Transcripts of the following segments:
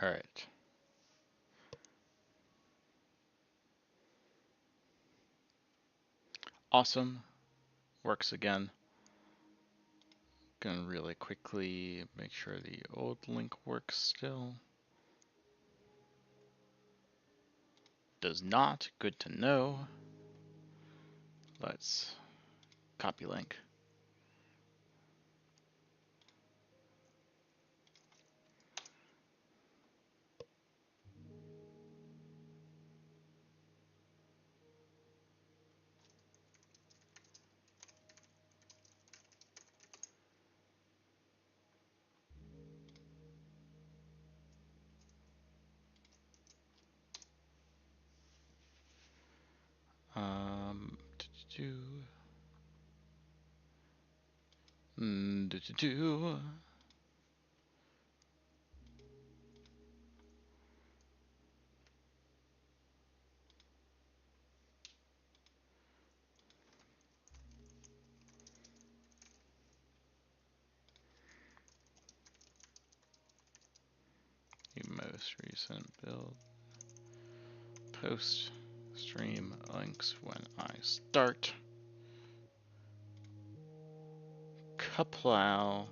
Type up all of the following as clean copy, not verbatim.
All right. Awesome. Works again. Gonna really quickly make sure the old link works still. Does not. Good to know. Let's copy link. Do, do, do, do. The most recent build. Post stream links when I start. Kaplow.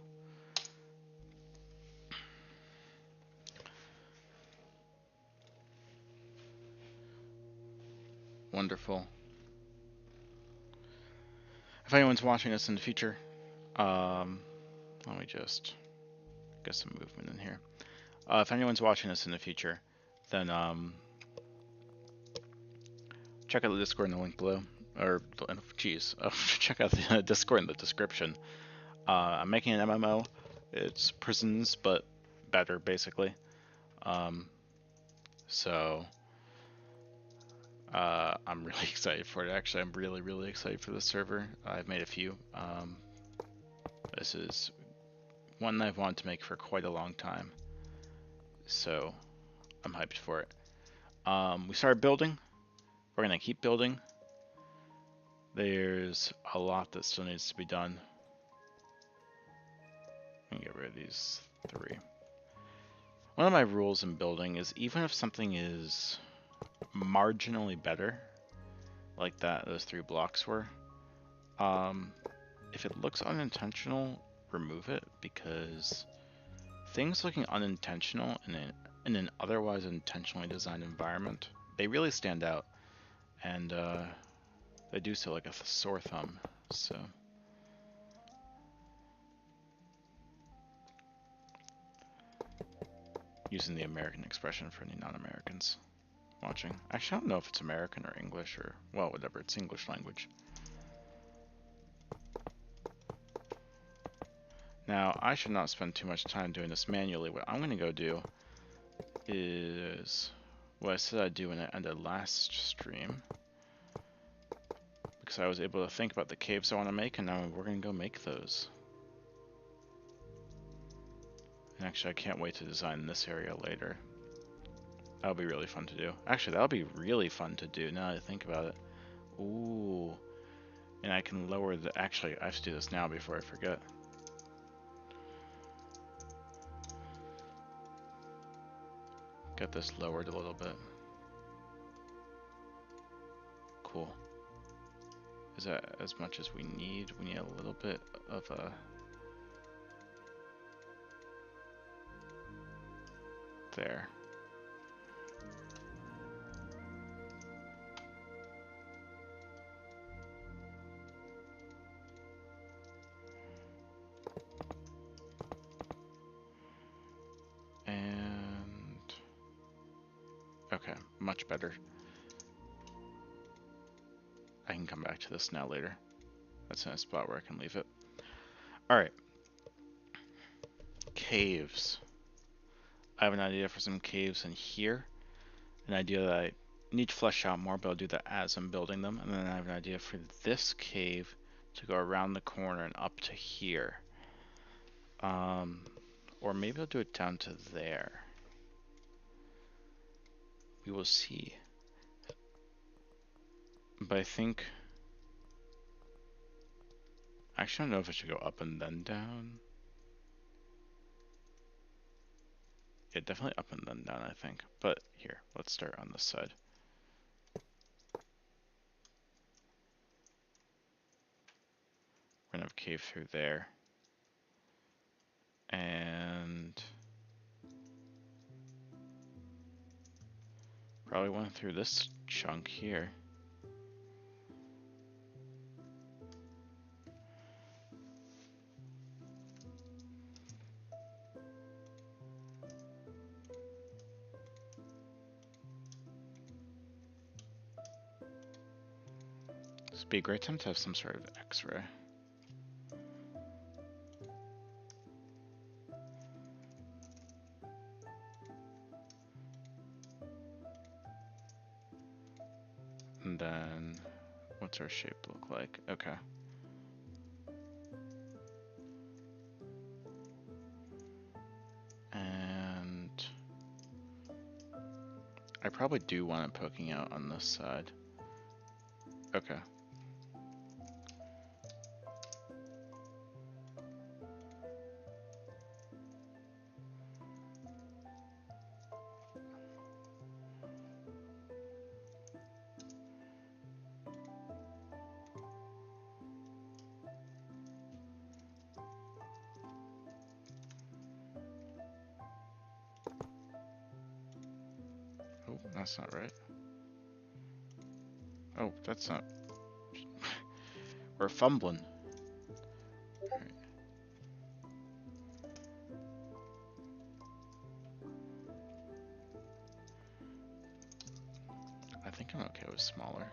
Wonderful. If anyone's watching this in the future, let me just get some movement in here. If anyone's watching this in the future, then check out the Discord in the link below. Or, geez, check out the Discord in the description. I'm making an MMO. It's prisons, but better, basically. So I'm really excited for it. Actually, I'm really, really excited for the server. I've made a few. This is one I've wanted to make for quite a long time. So I'm hyped for it. We started building. We're going to keep building. There's a lot that still needs to be done. Let me get rid of these 3. One of my rules in building is even if something is marginally better, like those 3 blocks were, if it looks unintentional, remove it, because things looking unintentional in an otherwise intentionally designed environment, they really stand out, and they do so like a sore thumb. So using the American expression for any non-Americans watching. Actually, I don't know if it's American or English or, well, whatever, it's English language. Now, I should not spend too much time doing this manually. What I'm going to go do is what I said I'd do when I ended last stream, because I was able to think about the caves I want to make, and now we're going to go make those. And actually, I can't wait to design this area later. That'll be really fun to do. Actually, that'll be really fun to do now that I think about it. Ooh. And I can lower the... Actually, I have to do this now before I forget. Get this lowered a little bit. Cool. Is that as much as we need? We need a little bit of a... There. And... Okay, much better. I can come back to this now later. That's in a spot where I can leave it. Alright. Caves. I have an idea for some caves in here. An idea that I need to flesh out more, but I'll do that as I'm building them. And then I have an idea for this cave to go around the corner and up to here. Or maybe I'll do it down to there. We will see. But I think... Actually, I don't know if I should go up and then down. Yeah, definitely up and then down, I think. But here, let's start on this side. We're gonna have a cave through there. And probably one through this chunk here. This would be a great time to have some sort of X-ray. And then, what's our shape look like? Okay. And I probably do want it poking out on this side. Okay. Oh, that's not right. Oh, that's not... We're fumbling. Right. I think I'm okay with smaller.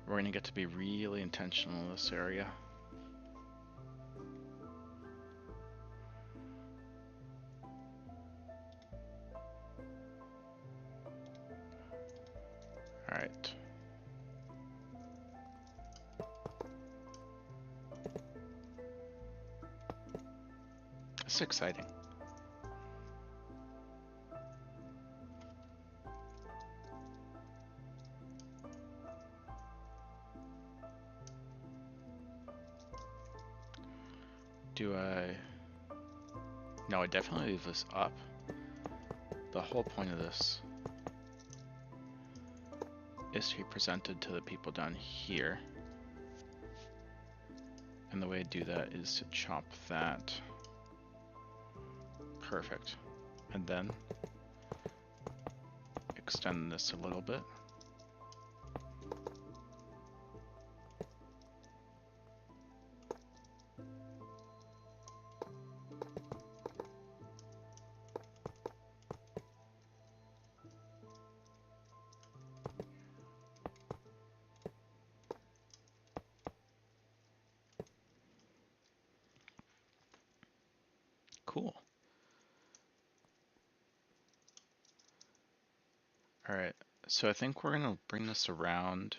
We're gonna get to be really intentional in this area. Alright. It's exciting. Do I... No, I definitely leave this up. The whole point of this is to be presented to the people down here. And the way I do that is to chop that. Perfect. And then extend this a little bit. Cool. Alright, so I think we're gonna bring this around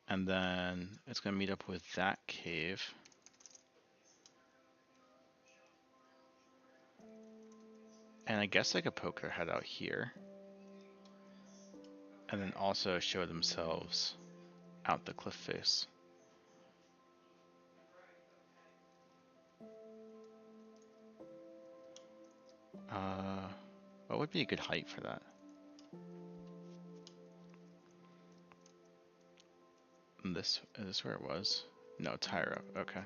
and then it's gonna meet up with that cave. And I guess I could poke their head out here. And then also show themselves out the cliff face. What would be a good height for that? And this, is this where it was? No, it's higher up, okay.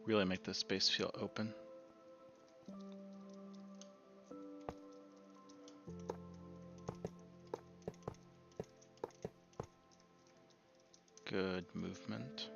Really make this space feel open. Good movement.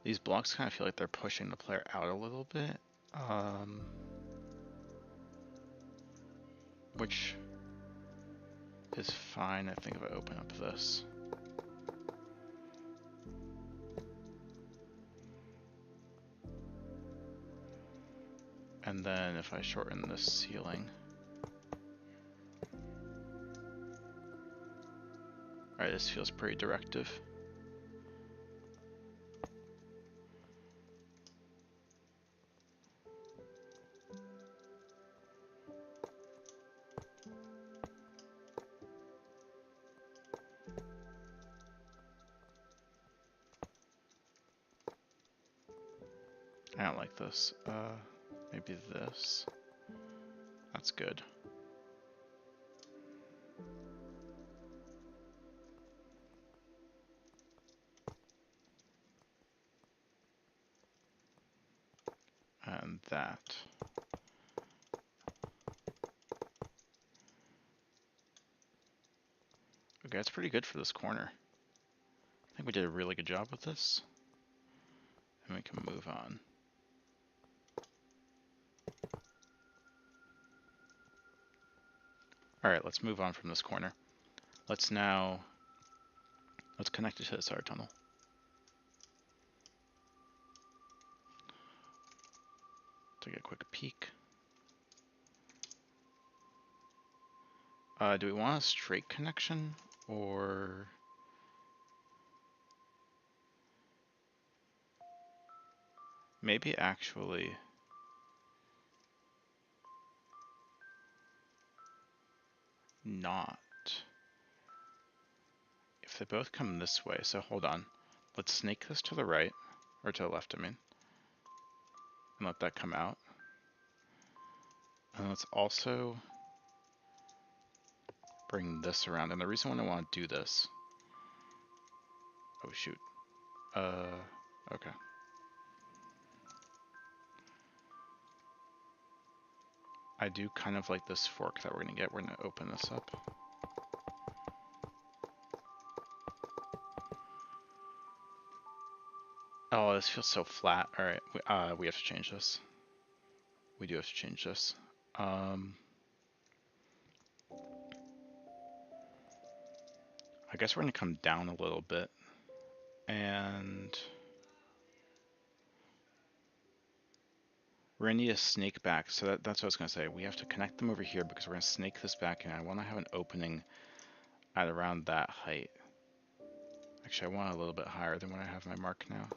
These blocks kind of feel like they're pushing the player out a little bit, which is fine, I think, if I open up this. And then if I shorten this ceiling. Alright, this feels pretty directive. I don't like this. Maybe this. That's good. And that. Okay, that's pretty good for this corner. I think we did a really good job with this. And we can move on. Alright, let's move on from this corner. Let's connect it to this other tunnel. Take a quick peek. Do we want a straight connection or maybe actually not? If they both come this way, so hold on. Let's snake this to the right, or to the left, I mean, and let that come out. And let's also bring this around. And the reason why I want to do this, oh shoot, okay. I do kind of like this fork that we're gonna get. We're gonna open this up. Oh, this feels so flat. All right, we have to change this. We do have to change this. I guess we're gonna come down a little bit, and we're gonna need a snake back. So that's what I was gonna say. We have to connect them over here because we're gonna snake this back, and I want to have an opening at around that height. Actually, I want it a little bit higher than what I have my mark now.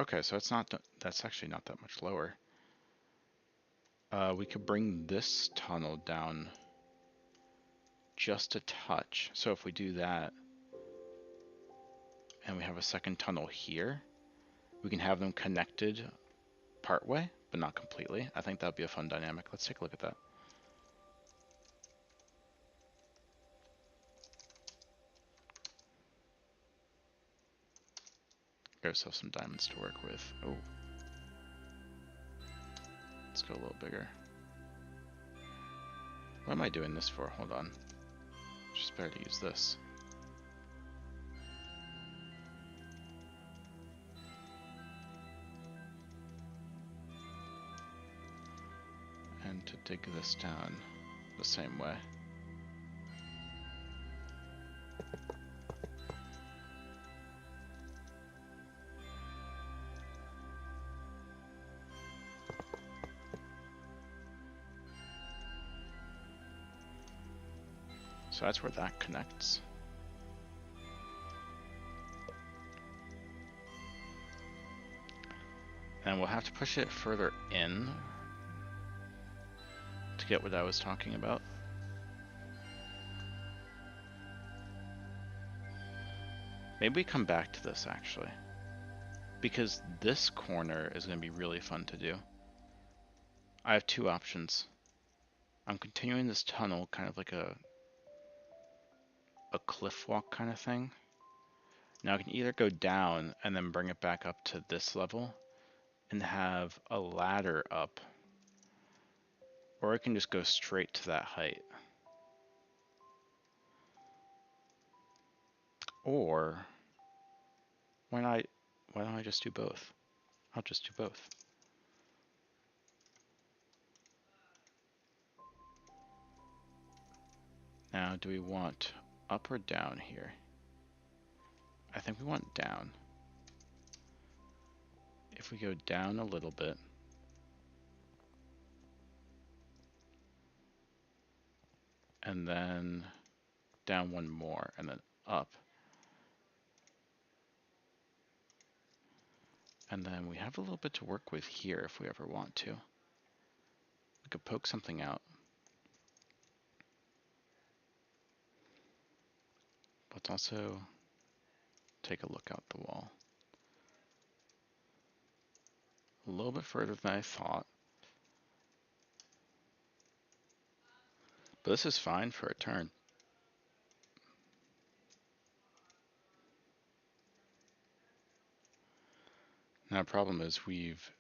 Okay, so that's actually not that much lower. We could bring this tunnel down just a touch. So if we do that, and we have a second tunnel here, we can have them connected partway, but not completely. I think that'd be a fun dynamic. Let's take a look at that. Give ourselves some diamonds to work with. Oh. Let's go a little bigger. What am I doing this for? Hold on. Just better to use this. And to dig this down the same way. So that's where that connects. And we'll have to push it further in to get what I was talking about. Maybe we come back to this actually, because this corner is going to be really fun to do. I have two options. I'm continuing this tunnel kind of like a cliff walk kind of thing. Now I can either go down and then bring it back up to this level and have a ladder up Or I can just go straight to that height. Or why don't I just do both? I'll just do both. Now, do we want up or down here? I think we want down. If we go down a little bit, and then down one more, and then up. And then we have a little bit to work with here if we ever want to. We could poke something out. Let's also take a look out the wall. A little bit further than I thought. But this is fine for a turn. Now the problem is we've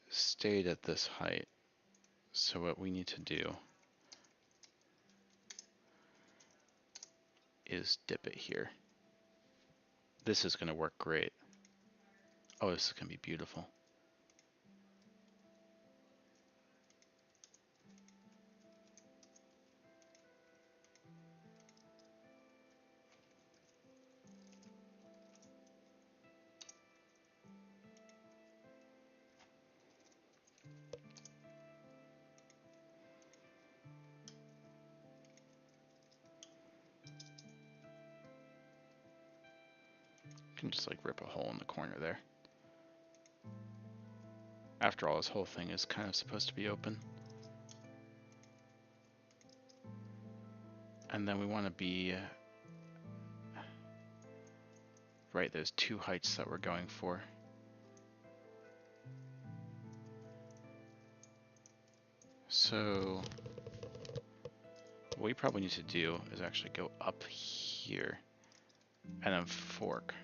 stayed at this height. So what we need to do is dip it here. This is going to work great. Oh, this is going to be beautiful. Can just like rip a hole in the corner there. After all, this whole thing is kind of supposed to be open. And then we want to be right, there's two heights that we're going for. So what we probably need to do is actually go up here and then fork.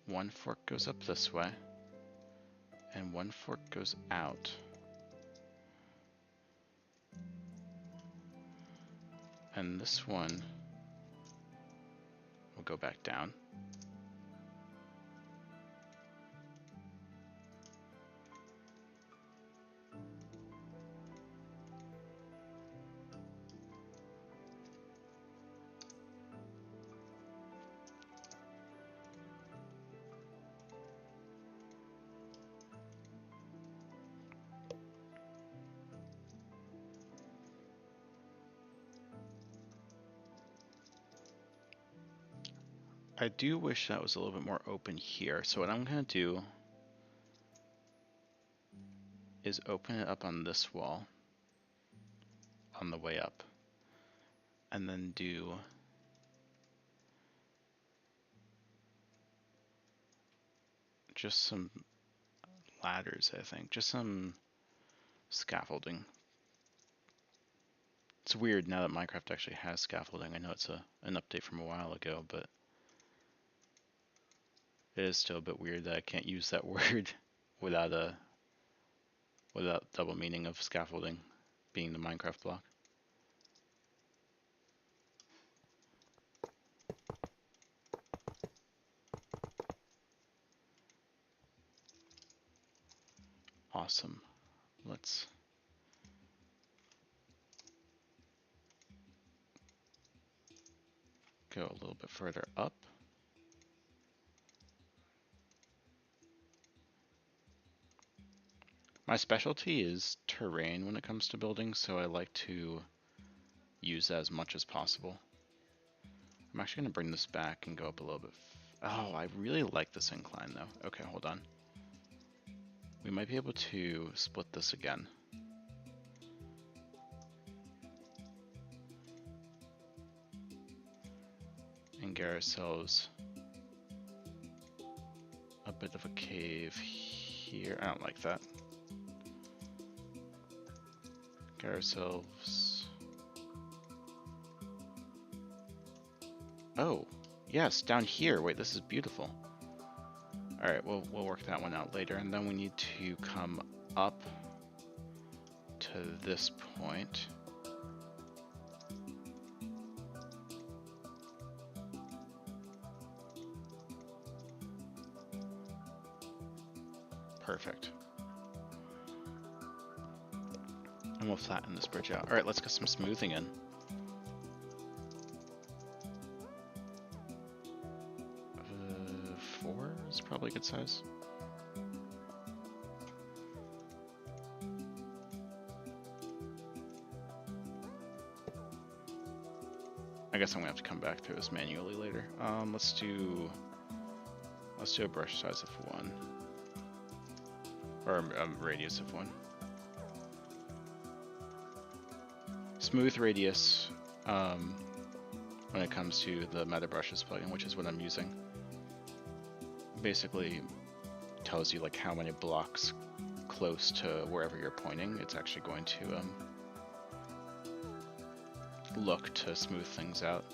One fork goes up this way, and one fork goes out. And this one will go back down. I do wish that was a little bit more open here. So what I'm going to do is open it up on this wall on the way up. And then do just some ladders, I think. Just some scaffolding. It's weird now that Minecraft actually has scaffolding. I know it's an update from a while ago, but it is still a bit weird that I can't use that word without double meaning of scaffolding being the Minecraft block. Awesome. Let's go a little bit further up. My specialty is terrain when it comes to building, so I like to use that as much as possible. I'm actually going to bring this back and go up a little bit. Oh, I really like this incline though. Okay, hold on. We might be able to split this again. And get ourselves a bit of a cave here. I don't like that. Get ourselves... Oh, yes, down here. Wait, this is beautiful. Alright, we'll work that one out later, and then we need to come up to this point. Perfect. And we'll flatten this bridge out. Alright, let's get some smoothing in. Four is probably a good size. I guess I'm gonna have to come back through this manually later. Let's do a brush size of 1, or a radius of 1. Smooth radius when it comes to the Meta Brushes plugin, which is what I'm using. Basically tells you like how many blocks close to wherever you're pointing it's actually going to look to smooth things out.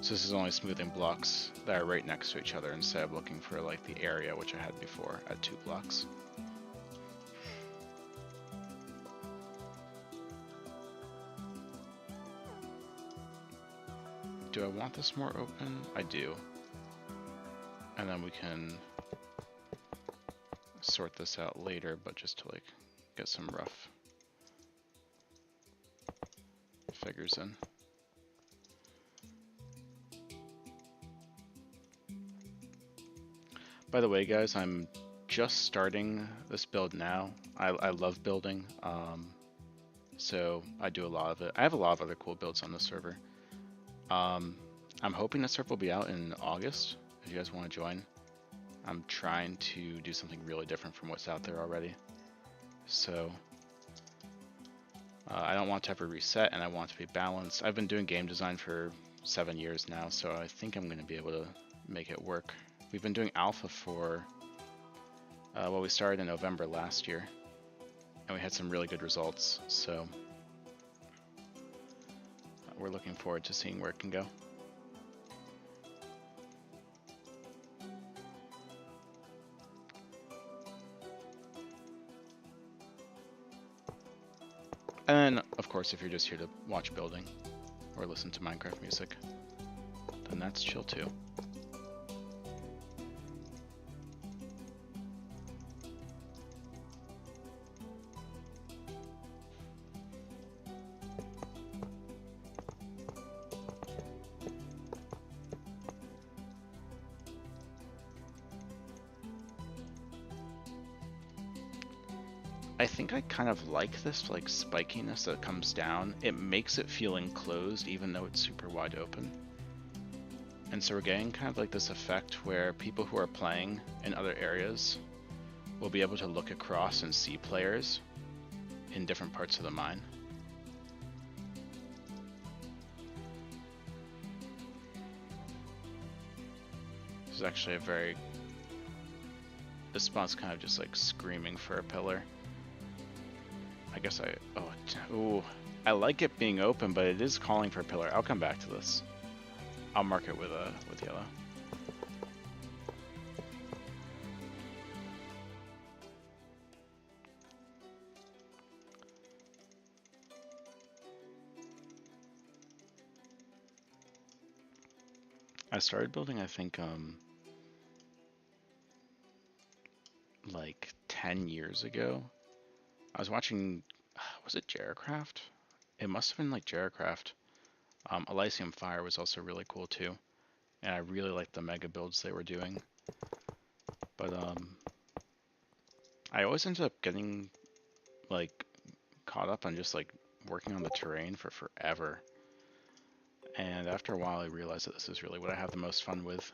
So this is only smoothing blocks that are right next to each other instead of looking for like the area which I had before at 2 blocks. Do I want this more open? I do. And then we can sort this out later, but just to like get some rough figures in. By the way, guys, I'm just starting this build now. I love building, so I do a lot of it. I have a lot of other cool builds on the server. I'm hoping the server will be out in August. If you guys want to join, I'm trying to do something really different from what's out there already. So I don't want to ever reset, and I want it to be balanced. I've been doing game design for 7 years now, so I think I'm going to be able to make it work. We've been doing alpha for, well, we started in November last year, and we had some really good results, so we're looking forward to seeing where it can go. And then, of course, if you're just here to watch building or listen to Minecraft music, then that's chill too. I think I kind of like this like spikiness that comes down. It makes it feel enclosed even though it's super wide open. And so we're getting kind of like this effect where people who are playing in other areas will be able to look across and see players in different parts of the mine. This is actually a very... This spawn's kind of just like screaming for a pillar. I guess ooh, I like it being open, but it is calling for a pillar. I'll come back to this. I'll mark it with yellow. I started building, I think, like 10 years ago. I was watching, was it Jaracraft? It must have been like Jaracraft. Elysium Fire was also really cool too. And I really liked the mega builds they were doing. But I always ended up getting like caught up on just like working on the terrain for forever. And after a while I realized that this is really what I have the most fun with,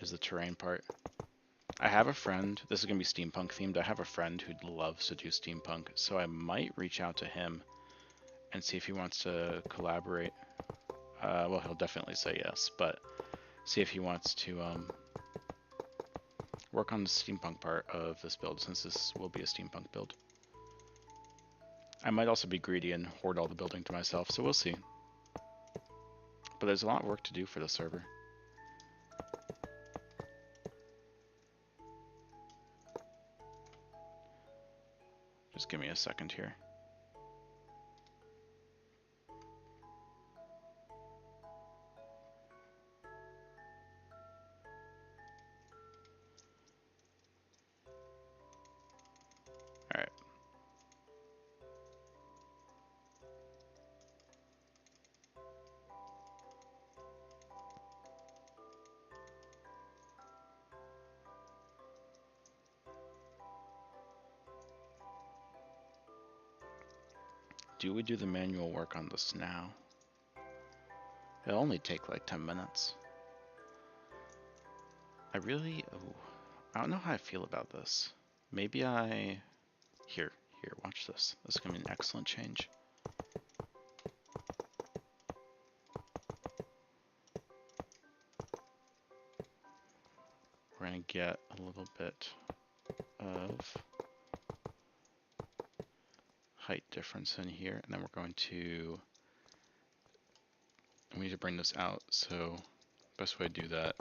is the terrain part. I have a friend, this is going to be steampunk themed, I have a friend who loves to do steampunk, so I might reach out to him and see if he wants to collaborate. Well, he'll definitely say yes, but see if he wants to work on the steampunk part of this build, since this will be a steampunk build. I might also be greedy and hoard all the building to myself, so we'll see. But there's a lot of work to do for the server. Just give me a second here. All right. Do we do the manual work on this now? It'll only take like 10 minutes. I don't know how I feel about this. Maybe here, watch this. This is gonna be an excellent change. We're gonna get a little bit of height difference in here, and then we're going to, we need to bring this out. So best way to do that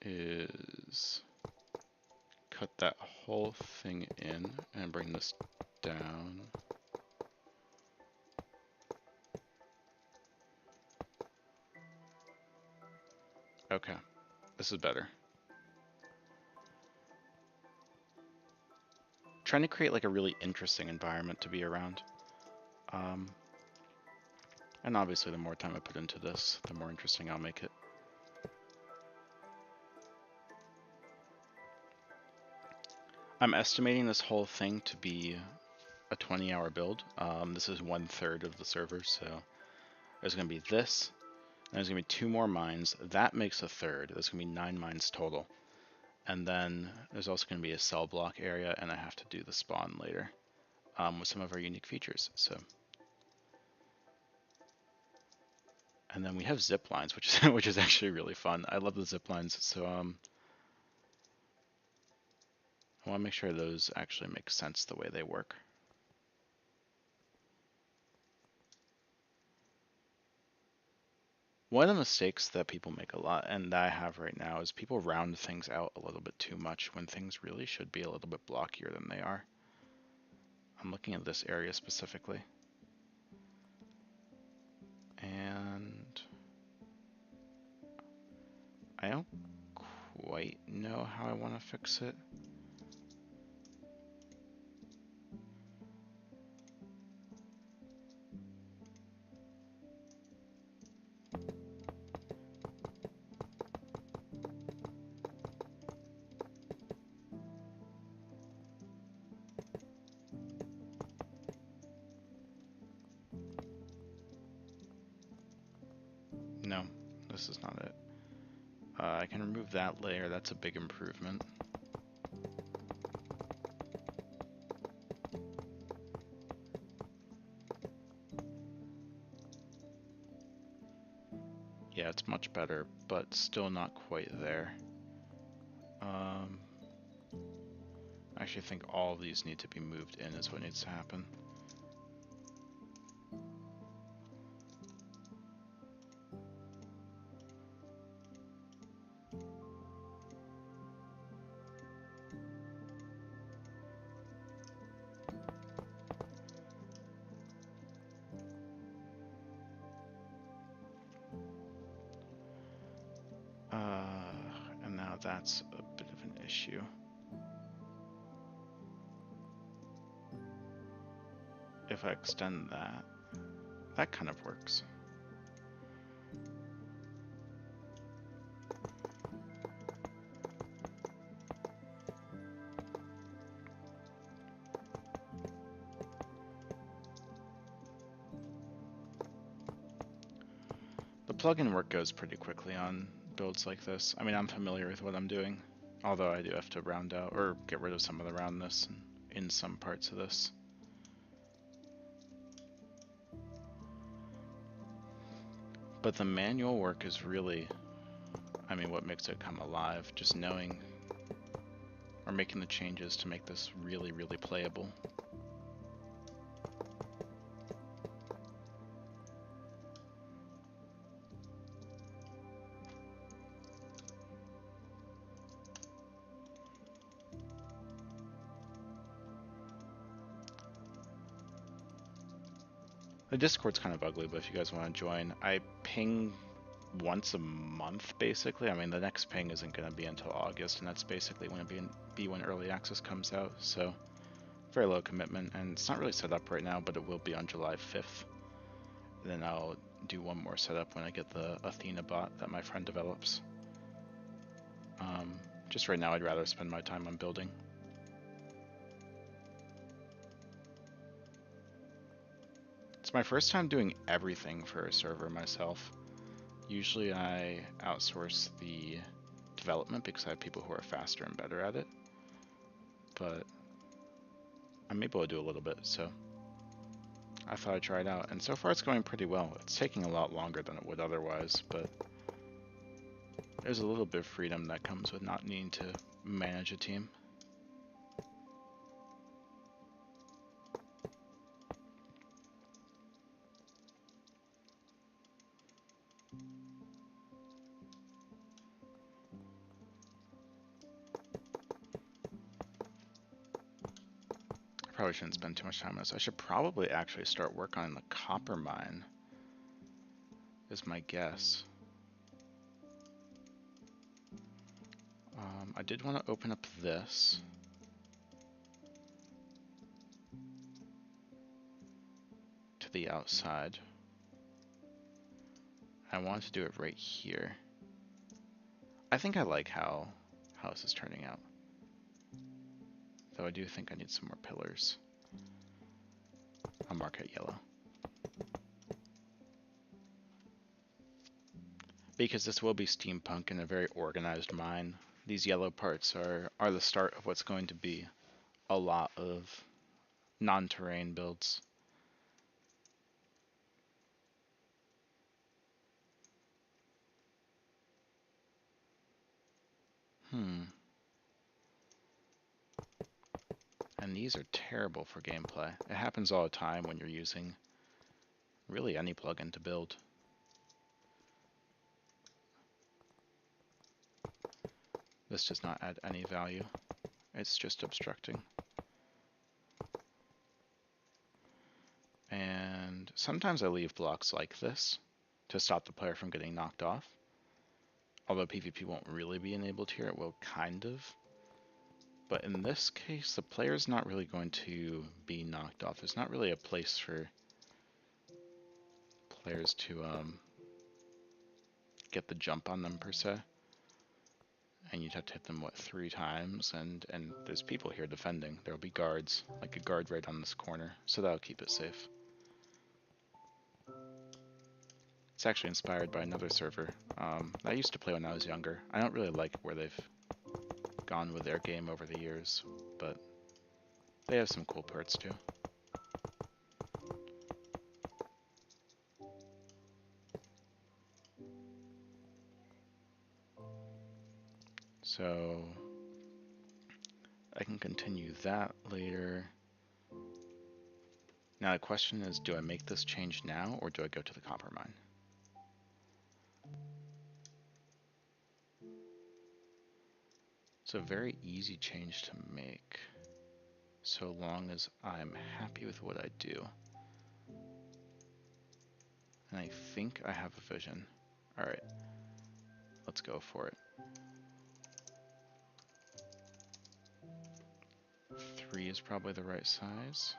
is cut that whole thing in and bring this down. Okay, this is better. Trying to create like a really interesting environment to be around. And obviously the more time I put into this, the more interesting I'll make it. I'm estimating this whole thing to be a 20-hour build. This is 1/3 of the server, so there's going to be this, and there's going to be 2 more mines. That makes a third. There's going to be 9 mines total. And then there's also going to be a cell block area, and I have to do the spawn later with some of our unique features. So, and then we have zip lines, which is actually really fun. I love the zip lines. So I want to make sure those actually make sense the way they work. One of the mistakes that people make a lot, and that I have right now, is people round things out a little bit too much when things really should be a little bit blockier than they are. I'm looking at this area specifically. And I don't quite know how I want to fix it. No, this is not it. I can remove that layer. That's a big improvement. Yeah, it's much better, but still not quite there. I actually think all of these need to be moved in is what needs to happen. And now that's a bit of an issue. If I extend that, that kind of works. The plugin work goes pretty quickly on builds like this. I mean, I'm familiar with what I'm doing, although I do have to round out or get rid of some of the roundness in some parts of this. But the manual work is really, I mean, what makes it come alive. Just knowing or making the changes to make this really, really playable. The Discord's kind of ugly, but if you guys want to join, I ping once a month, basically. I mean, the next ping isn't going to be until August, and that's basically when be when early access comes out. So very low commitment, and it's not really set up right now, but it will be on July 5th. And then I'll do one more setup when I get the Athena bot that my friend develops. Just right now, I'd rather spend my time on building. It's my first time doing everything for a server myself. Usually I outsource the development because I have people who are faster and better at it. But I'm able to do a little bit, so I thought I'd try it out. And so far it's going pretty well. It's taking a lot longer than it would otherwise, but there's a little bit of freedom that comes with not needing to manage a team. I probably shouldn't spend too much time on this. I should probably actually start work on the copper mine, is my guess. I did want to open up this. To the outside. I wanted to do it right here. I think I like how this is turning out. Though I do think I need some more pillars. I'll mark it yellow. Because this will be steampunk and a very organized mine. These yellow parts are the start of what's going to be a lot of non-terrain builds. And these are terrible for gameplay. It happens all the time when you're using really any plugin to build. This does not add any value. It's just obstructing. And sometimes I leave blocks like this to stop the player from getting knocked off. Although PvP won't really be enabled here, it will kind of. But in this case, the player's not really going to be knocked off. There's not really a place for players to get the jump on them per se. And you'd have to hit them, what, 3 times? And there's people here defending. There'll be guards, like a guard right on this corner, so that'll keep it safe. It's actually inspired by another server that I used to play when I was younger. I don't really like where they've gone with their game over the years, but they have some cool parts too. So I can continue that later. Now the question is, do I make this change now or do I go to the copper mine? It's a very easy change to make, so long as I'm happy with what I do. And I think I have a vision. Alright, let's go for it. 3 is probably the right size.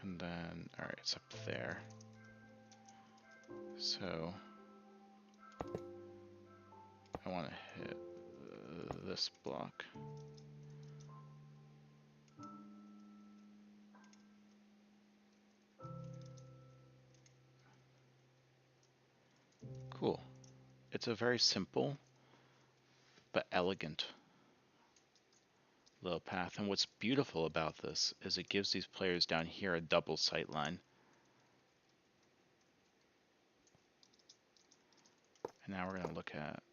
And then, alright, it's up there. So I want to hit this block. Cool. It's a very simple but elegant little path. And what's beautiful about this is it gives these players down here a double sight line. And now we're going to look at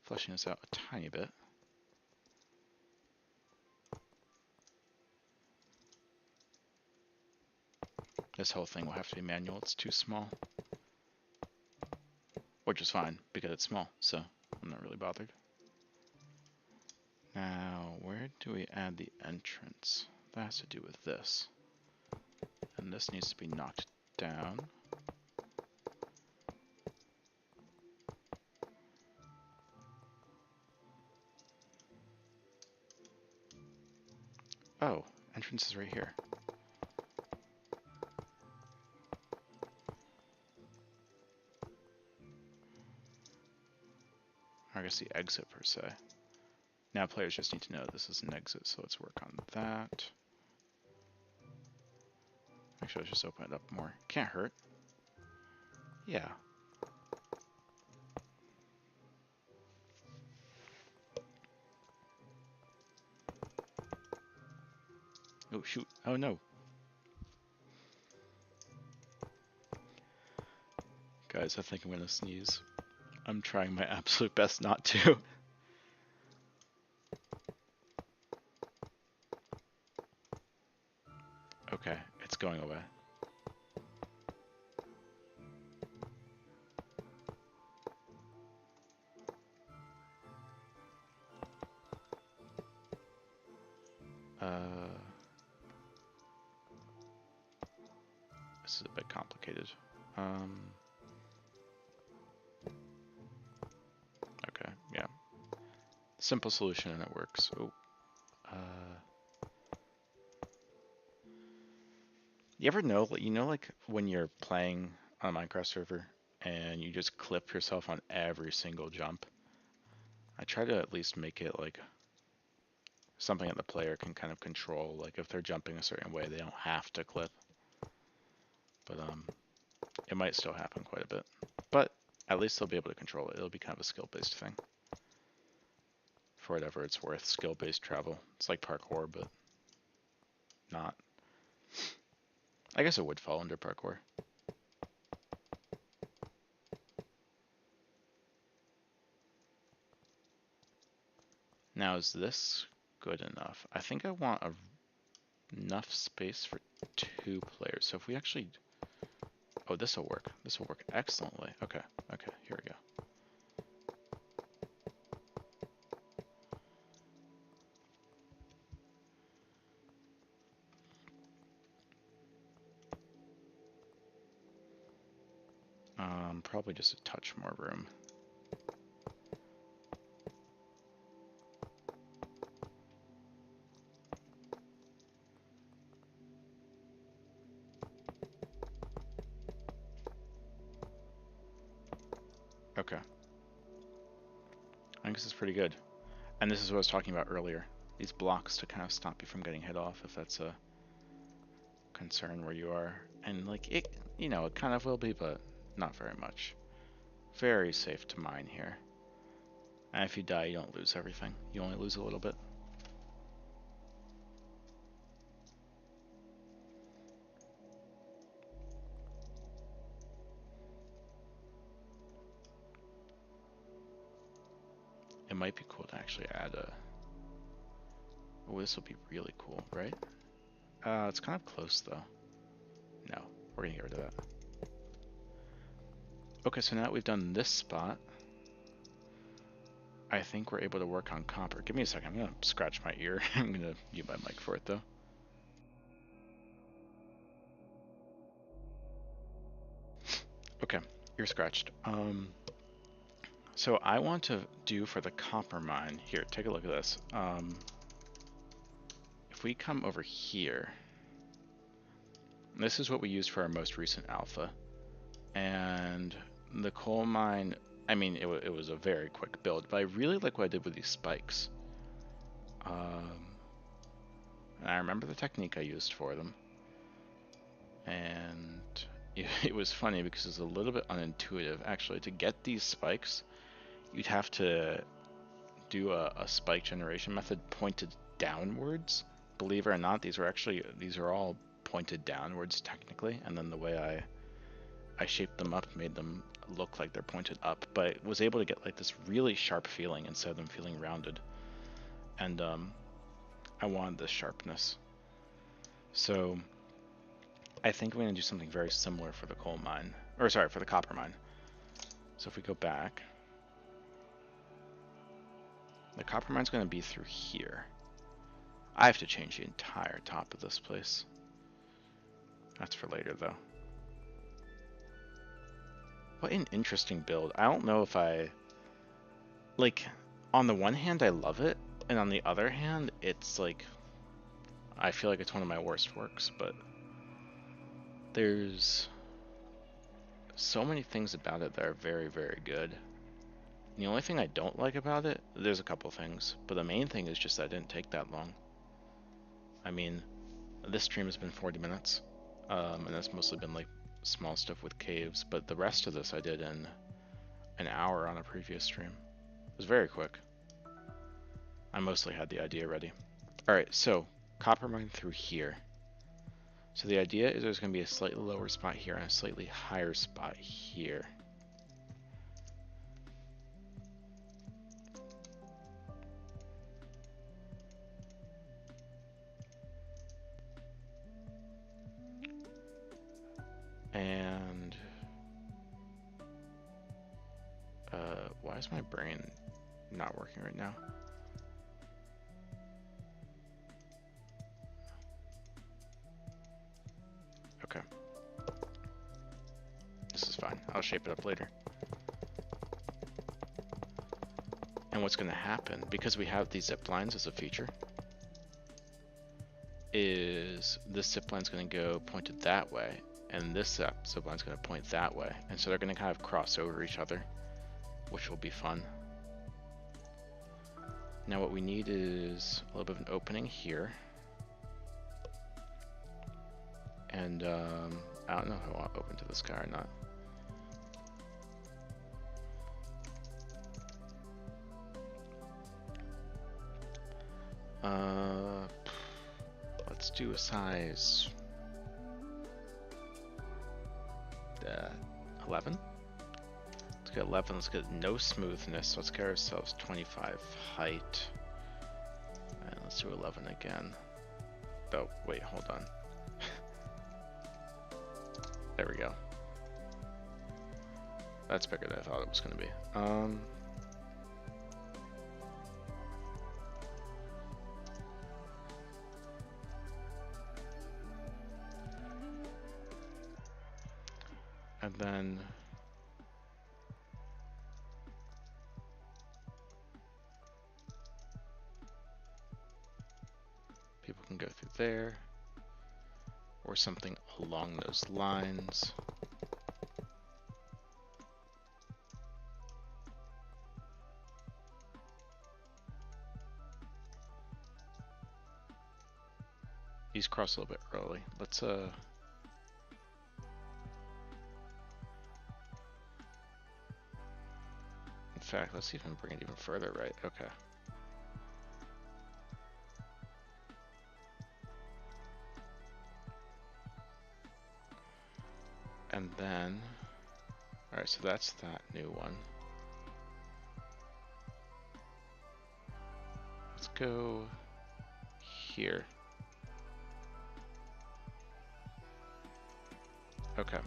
fleshing this out a tiny bit. This whole thing will have to be manual, it's too small. Which is fine, because it's small, so I'm not really bothered. Now, where do we add the entrance? That has to do with this. And this needs to be knocked down. Oh, entrance is right here. Or I guess the exit per se. Now players just need to know this is an exit, so let's work on that. Actually, let's just open it up more. Can't hurt. Yeah. Oh, shoot. Oh, no. Guys, I think I'm gonna sneeze. I'm trying my absolute best not to. Okay, it's going away. This is a bit complicated. Okay, yeah. Simple solution and it works. Oh. You ever know, like when you're playing on a Minecraft server and you just clip yourself on every single jump? I try to at least make it like something that the player can kind of control. Like if they're jumping a certain way, they don't have to clip. But it might still happen quite a bit. But at least they'll be able to control it. It'll be kind of a skill-based thing. For whatever it's worth, skill-based travel. It's like parkour, but not. I guess it would fall under parkour. Now, is this good enough? I think I want enough space for 2 players. So if we actually... Oh, this will work. This will work excellently. Okay, okay, here we go. Probably just a touch more room. Okay. I think this is pretty good. And this is what I was talking about earlier. These blocks to kind of stop you from getting hit off if that's a concern where you are. And like it, you know, it kind of will be, but not very much. Very safe to mine here. And if you die, you don't lose everything. You only lose a little bit. It might be cool to actually add a... Oh, this will be really cool, right? It's kind of close, though. No, we're gonna get rid of that. Okay, so now that we've done this spot, I think we're able to work on copper. Give me a second, I'm gonna scratch my ear. I'm gonna mute my mic for it, though. Okay, ear scratched. So I want to do for the copper mine, here, take a look at this. If we come over here, this is what we used for our most recent alpha. And the coal mine, I mean, it was a very quick build, but I really like what I did with these spikes. And I remember the technique I used for them. And it was funny because it was a little bit unintuitive. Actually, to get these spikes, you'd have to do a spike generation method pointed downwards. Believe it or not, these are all pointed downwards technically, and then the way I shaped them up made them look like they're pointed up, but I was able to get like this really sharp feeling instead of them feeling rounded. And I wanted this sharpness. So I think I'm going to do something very similar for the coal mine, or sorry, for the copper mine. So if we go back, The copper mine's going to be through here. I have to change the entire top of this place. That's for later, though. What an interesting build. I don't know if I... Like, on the one hand, I love it, and on the other hand, it's like... I feel like it's one of my worst works, but... There's... so many things about it that are very, very good. The only thing I don't like about it, there's a couple things, but the main thing is just that it didn't take that long. I mean, this stream has been 40 minutes, and that's mostly been like small stuff with caves, but the rest of this I did in an hour on a previous stream. It was very quick. I mostly had the idea ready. Alright, so copper mine through here. So the idea is there's going to be a slightly lower spot here and a slightly higher spot here. And why is my brain not working right now? Okay. This is fine. I'll shape it up later. And what's going to happen, because we have these zip lines as a feature, is this zip line's going to go pointed that way, and this zip line's going to point that way. And so they're going to kind of cross over each other, which will be fun. Now what we need is a little bit of an opening here. And I don't know if I want to open to the sky or not. Let's do a size 11. Let's get 11. Let's get no smoothness. Let's get ourselves 25 height. And let's do 11 again. Oh, wait, hold on. There we go. That's bigger than I thought it was going to be. And then people can go through there or something along those lines. These cross a little bit early. Let's in fact, let's even bring it even further right. Okay. And then, alright, so that's that new one. Let's go here. Okay.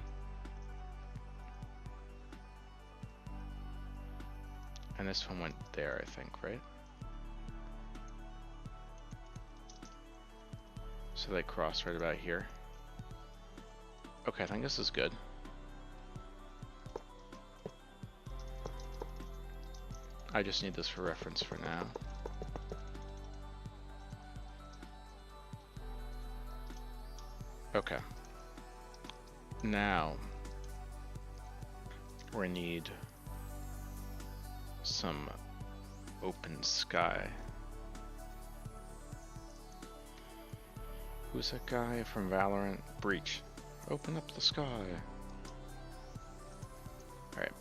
And this one went there, I think, right? So they cross right about here. Okay, I think this is good. I just need this for reference for now. Okay. Now, we need some open sky. Who's that guy from Valorant? Breach. Open up the sky. Alright.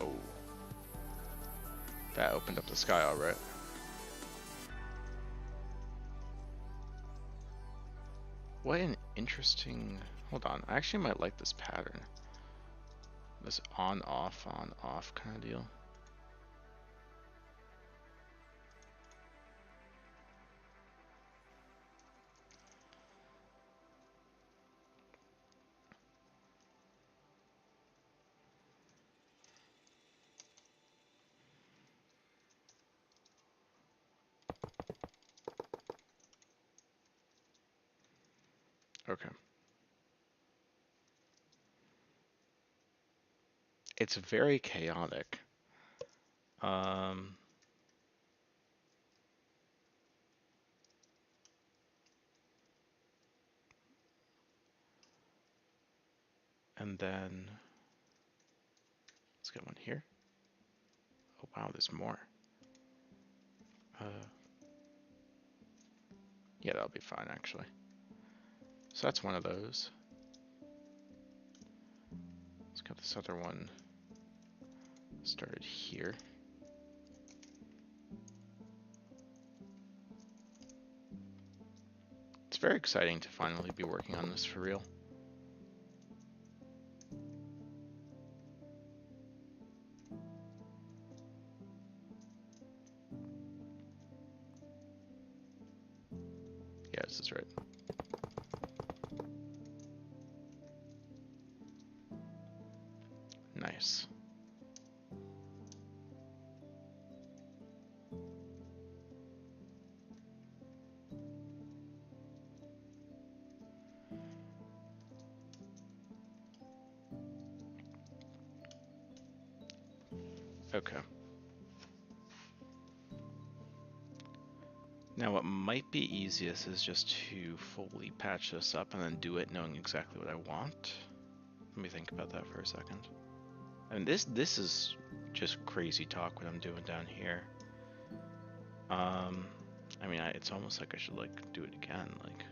Oh. That opened up the sky, alright. What an interesting... Hold on, I actually might like this pattern. This on-off kind of deal. Okay. It's very chaotic. Um, and then let's get one here. Oh wow, there's more. Uh, yeah, that'll be fine actually. So that's one of those. Let's get this other one started here. It's very exciting to finally be working on this for real. Yeah, this is right. Nice. Okay. Now what might be easiest is just to fully patch this up and then do it knowing exactly what I want. Let me think about that for a second. And this is just crazy talk what I'm doing down here. I mean, it's almost like I should like do it again, like.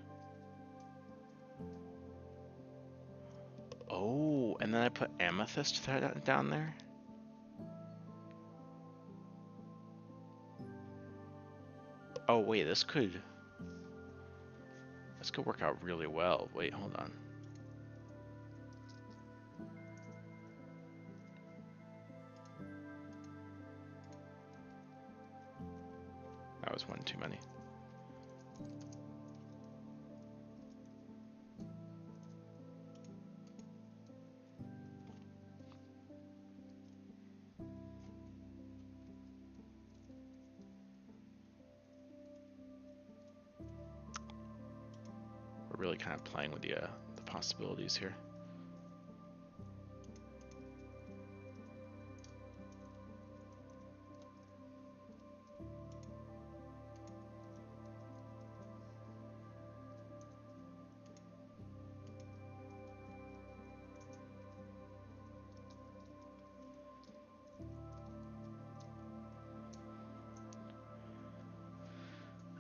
Oh, and then I put amethyst down there. Oh wait, this could work out really well. Wait, hold on. That was one too many. We're really kind of playing with the possibilities here.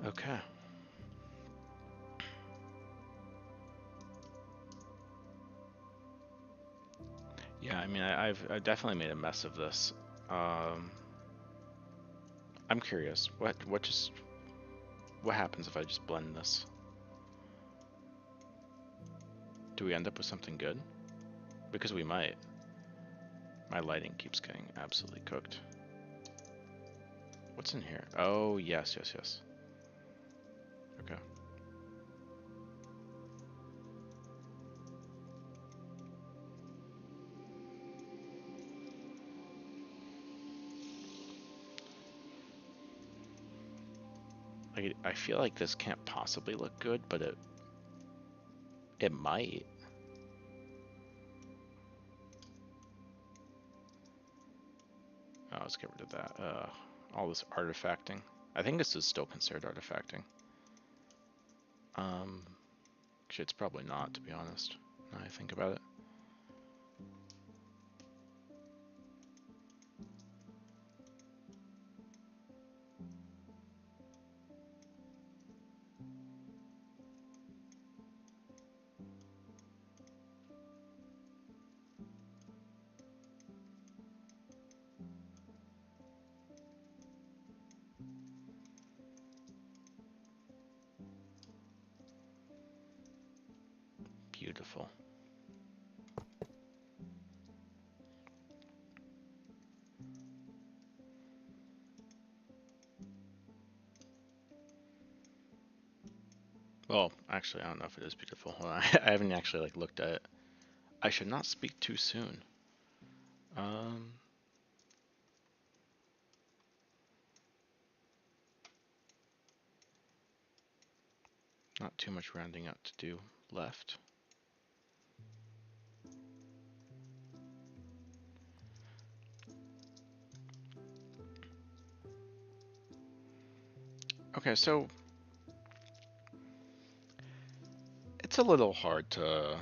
Okay. Yeah, I mean, I've definitely made a mess of this. I'm curious. What happens if I just blend this? Do we end up with something good? Because we might. My lighting keeps getting absolutely cooked. What's in here? Oh, yes. Okay. I feel like this can't possibly look good, but it might. Oh, let's get rid of that. All this artifacting. I think this is still considered artifacting. Actually, it's probably not, to be honest. Now I think about it. Beautiful. Well, actually, I don't know if it is beautiful. Hold on. I haven't actually like looked at it. I should not speak too soon. Not too much rounding out to do. left. Okay, so it's a little hard to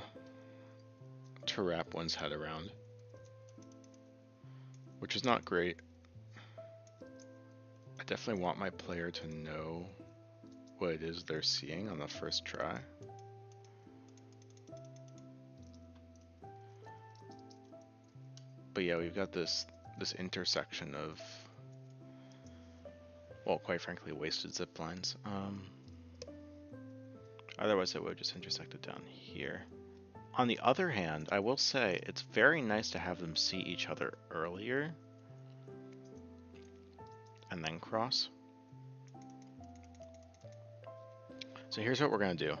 wrap one's head around, which is not great. I definitely want my player to know what it is they're seeing on the first try. But yeah, we've got this intersection of, well, quite frankly, wasted zip lines. Otherwise, it would have just intersected down here. On the other hand, I will say it's very nice to have them see each other earlier and then cross. So here's what we're going to do.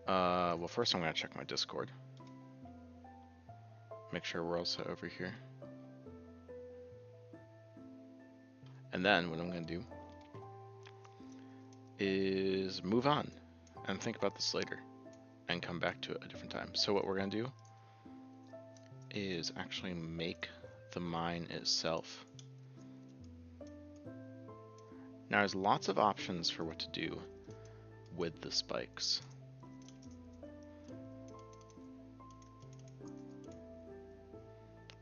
Well, first I'm going to check my Discord. Make sure we're also over here. And then what I'm going to do is move on and think about this later and come back to it a different time. So what we're going to do is actually make the mine itself. Now there's lots of options for what to do with the spikes.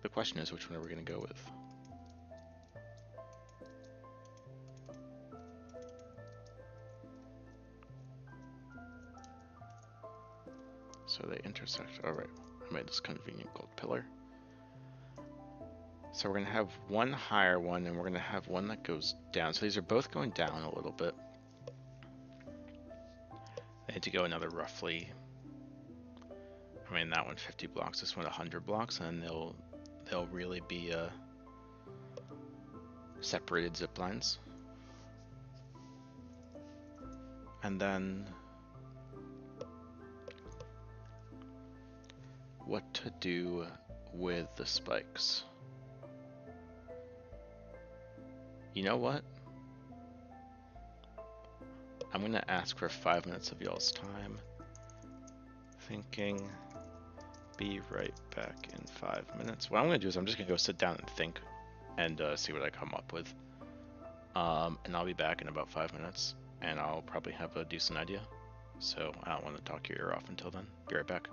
The question is, which one are we going to go with? So they intersect. All right, I made this convenient gold pillar. So we're going to have one higher one, and we're going to have one that goes down. So these are both going down a little bit. They need to go another roughly, I mean, that one 50 blocks, this one 100 blocks, and they'll really be separated zip lines. And then what to do with the spikes. You know what? I'm going to ask for 5 minutes of y'all's time. Thinking. Be right back in 5 minutes. What I'm going to do is I'm just going to go sit down and think and see what I come up with. And I'll be back in about 5 minutes, and I'll probably have a decent idea. So I don't want to talk your ear off until then. Be right back.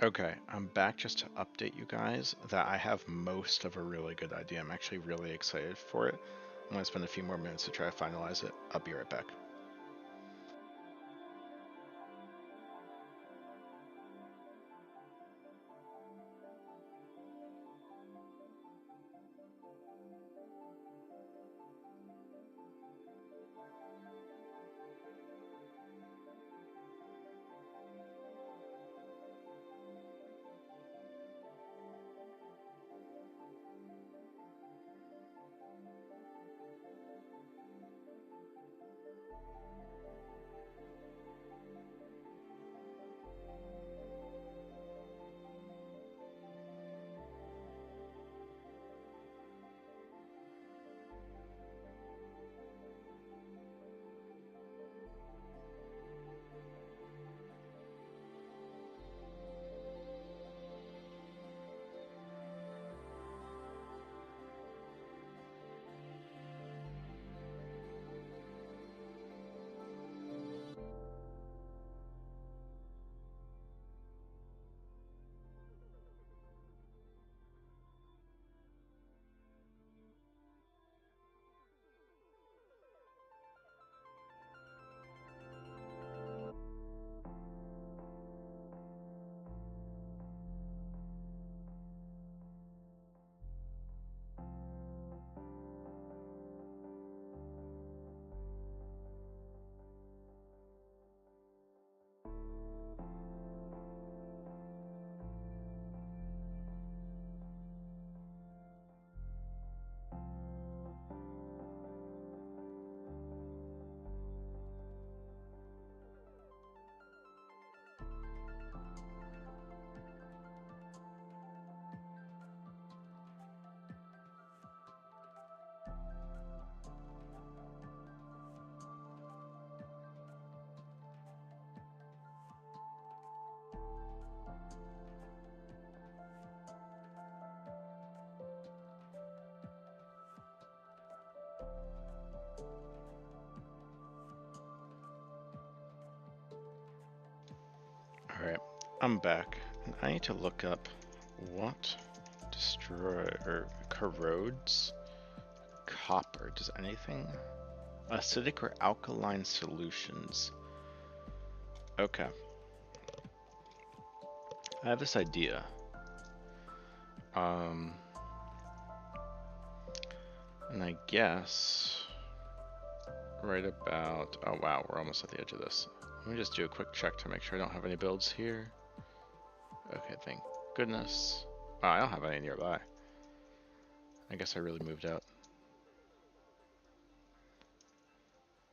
Okay, I'm back just to update you guys that I have most of a really good idea. I'm actually really excited for it. I'm going to spend a few more minutes to try to finalize it. I'll be right back. Alright, I'm back. And I need to look up what destroy or corrodes copper. Does anything? Acidic or alkaline solutions. Okay, I have this idea. And I guess right about, oh wow, we're almost at the edge of this. Let me just do a quick check to make sure I don't have any builds here. Okay, thank goodness. Oh, I don't have any nearby. I guess I really moved out.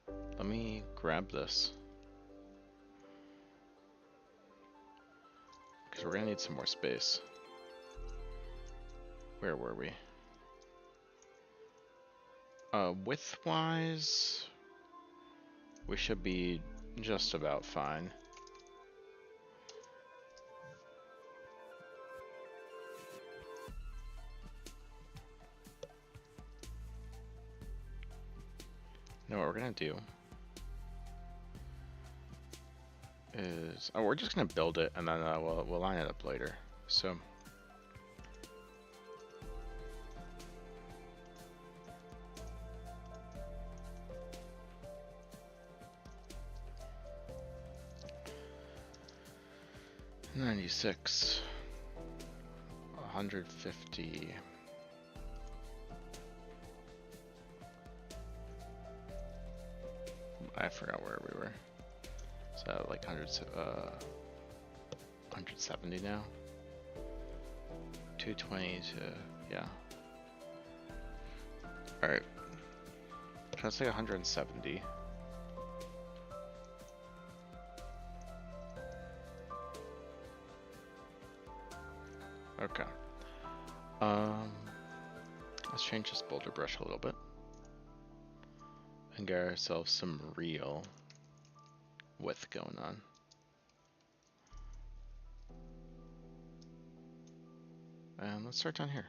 Let me grab this. Because we're gonna need some more space. Where were we? Width-wise, we should be just about fine. Now what we're gonna do is, we're just gonna build it and then we'll line it up later. So. $96, $150. I forgot where we were. So like 170 now. 220 to, yeah. All right. Try to say 170. Okay. Let's change this boulder brush a little bit and get ourselves some real width going on. And let's start down here.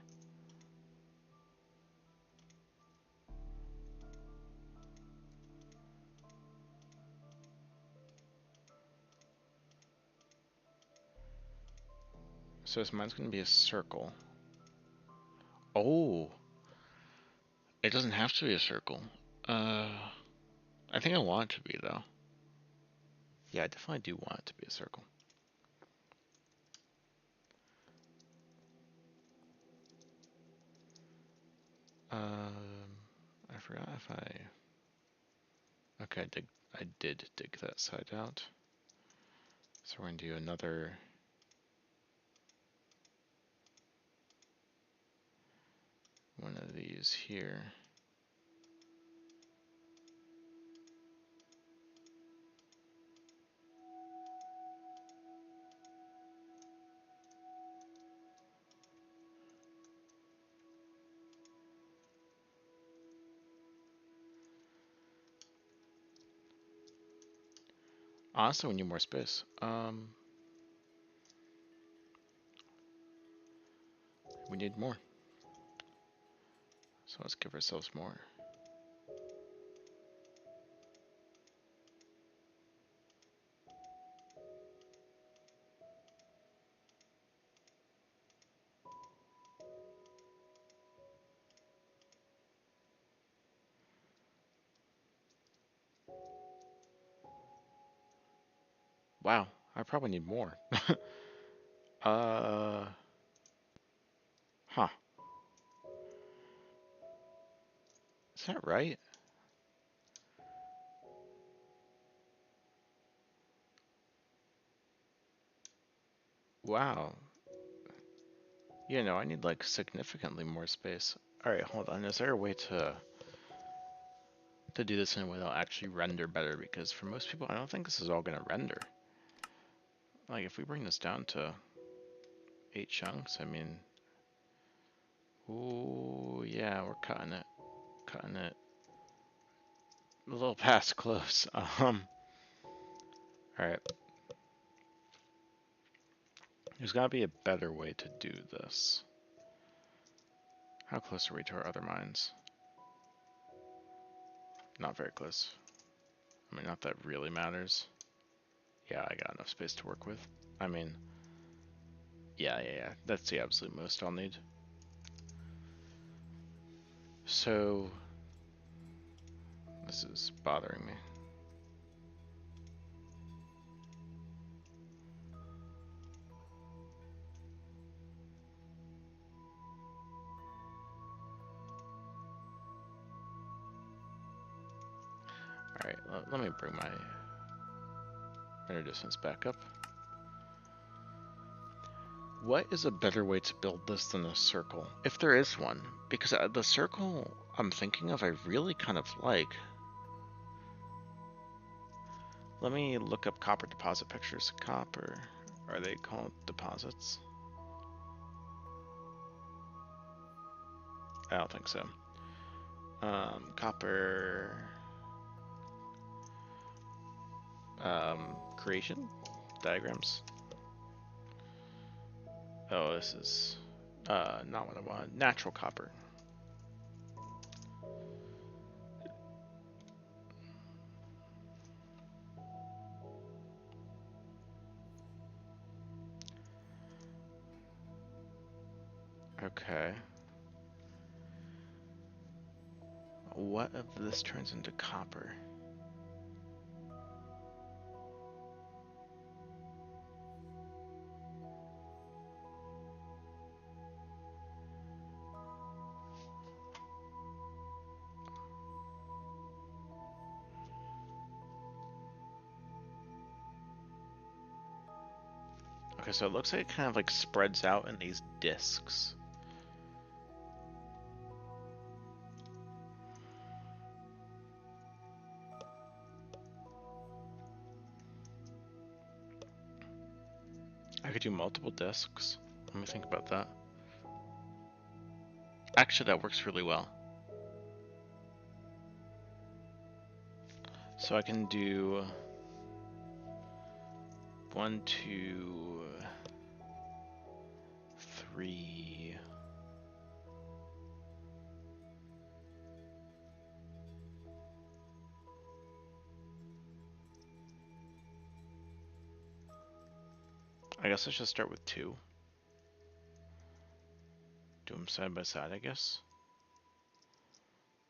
So this mine's going to be a circle. Oh, it doesn't have to be a circle. I think I want it to be, though. Yeah, I definitely do want it to be a circle. I forgot if okay, I did dig that side out. So we're going to do another one of these here. Honestly, we need more space. We need more. So let's give ourselves more. Wow, I probably need more. Huh. Is that right? Wow. Yeah, no, I need like significantly more space. Alright, hold on. Is there a way to do this in a way that'll actually render better? Because for most people, I don't think this is all gonna render. Like, if we bring this down to 8 chunks, I mean... Ooh, yeah, we're cutting it. Cutting it a little past close. Alright. There's gotta be a better way to do this. How close are we to our other mines? Not very close. I mean, not that really matters. Yeah, I got enough space to work with. I mean, yeah. That's the absolute most I'll need. So, this is bothering me. Alright, let me bring my render distance back up. What is a better way to build this than a circle? If there is one. Because the circle I'm thinking of, I really kind of like. Let me look up copper deposit pictures. Copper, are they called deposits? I don't think so. Copper creation diagrams. Oh, this is not what I want. Natural copper. Okay. What if this turns into copper? Okay, so it looks like it kind of like spreads out in these discs. I could do multiple discs. Let me think about that. Actually, that works really well. So I can do 1, 2, 3. I guess I should start with 2. Do them side by side, I guess.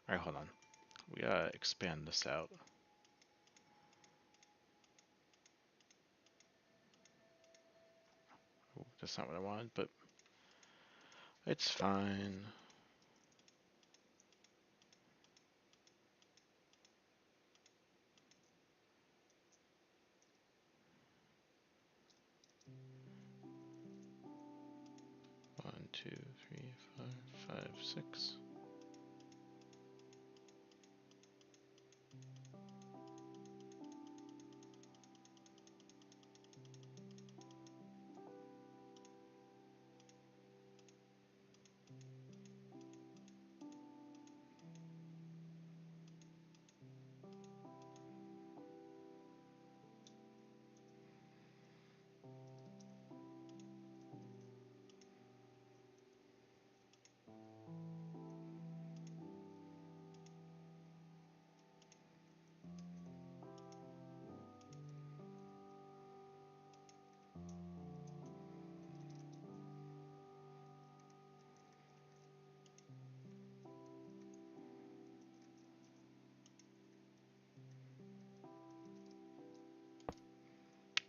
Alright, hold on. We gotta expand this out. Ooh, that's not what I wanted, but it's fine. One, 2, 3, 4, 5, 6.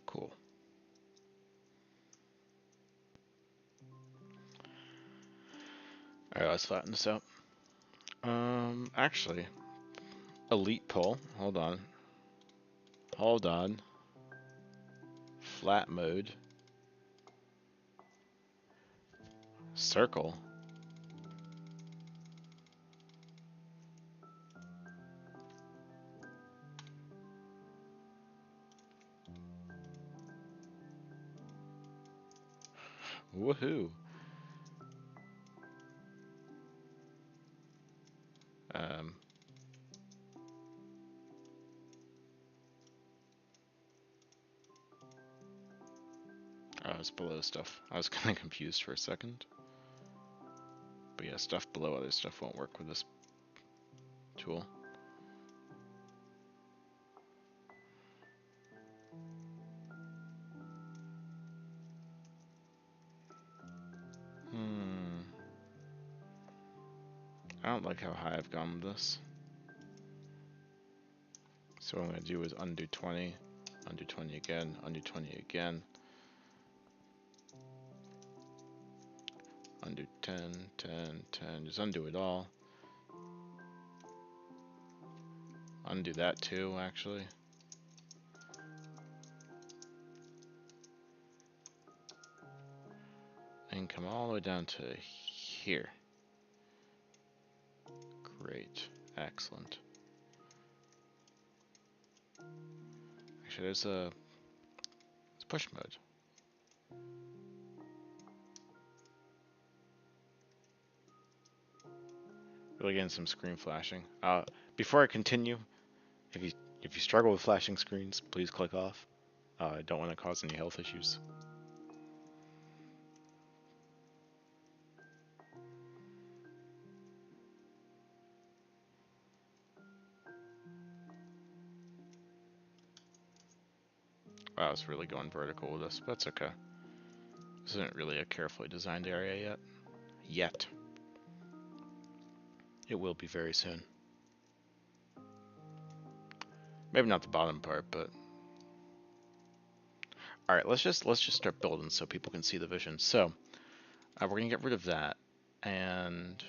Cool. Alright, let's flatten this out. Actually, elite pull. Hold on. Hold on. Flat mode. Circle. Woohoo. Oh, it's below stuff. I was kind of confused for a second. But yeah, stuff below other stuff won't work with this tool. I don't like how high I've gone with this. So what I'm going to do is undo 20, undo 20 again, undo 20 again. Undo 10, 10, 10, just undo it all. Undo that too, actually. And come all the way down to here. Great, excellent. actually, there's a push mode. Really getting some screen flashing. Before I continue, if you struggle with flashing screens, please click off. I don't want to cause any health issues. Wow, it's really going vertical with this, but that's okay. This isn't really a carefully designed area yet. It will be very soon. Maybe not the bottom part, but all right. Let's just start building so people can see the vision. So we're gonna get rid of that, and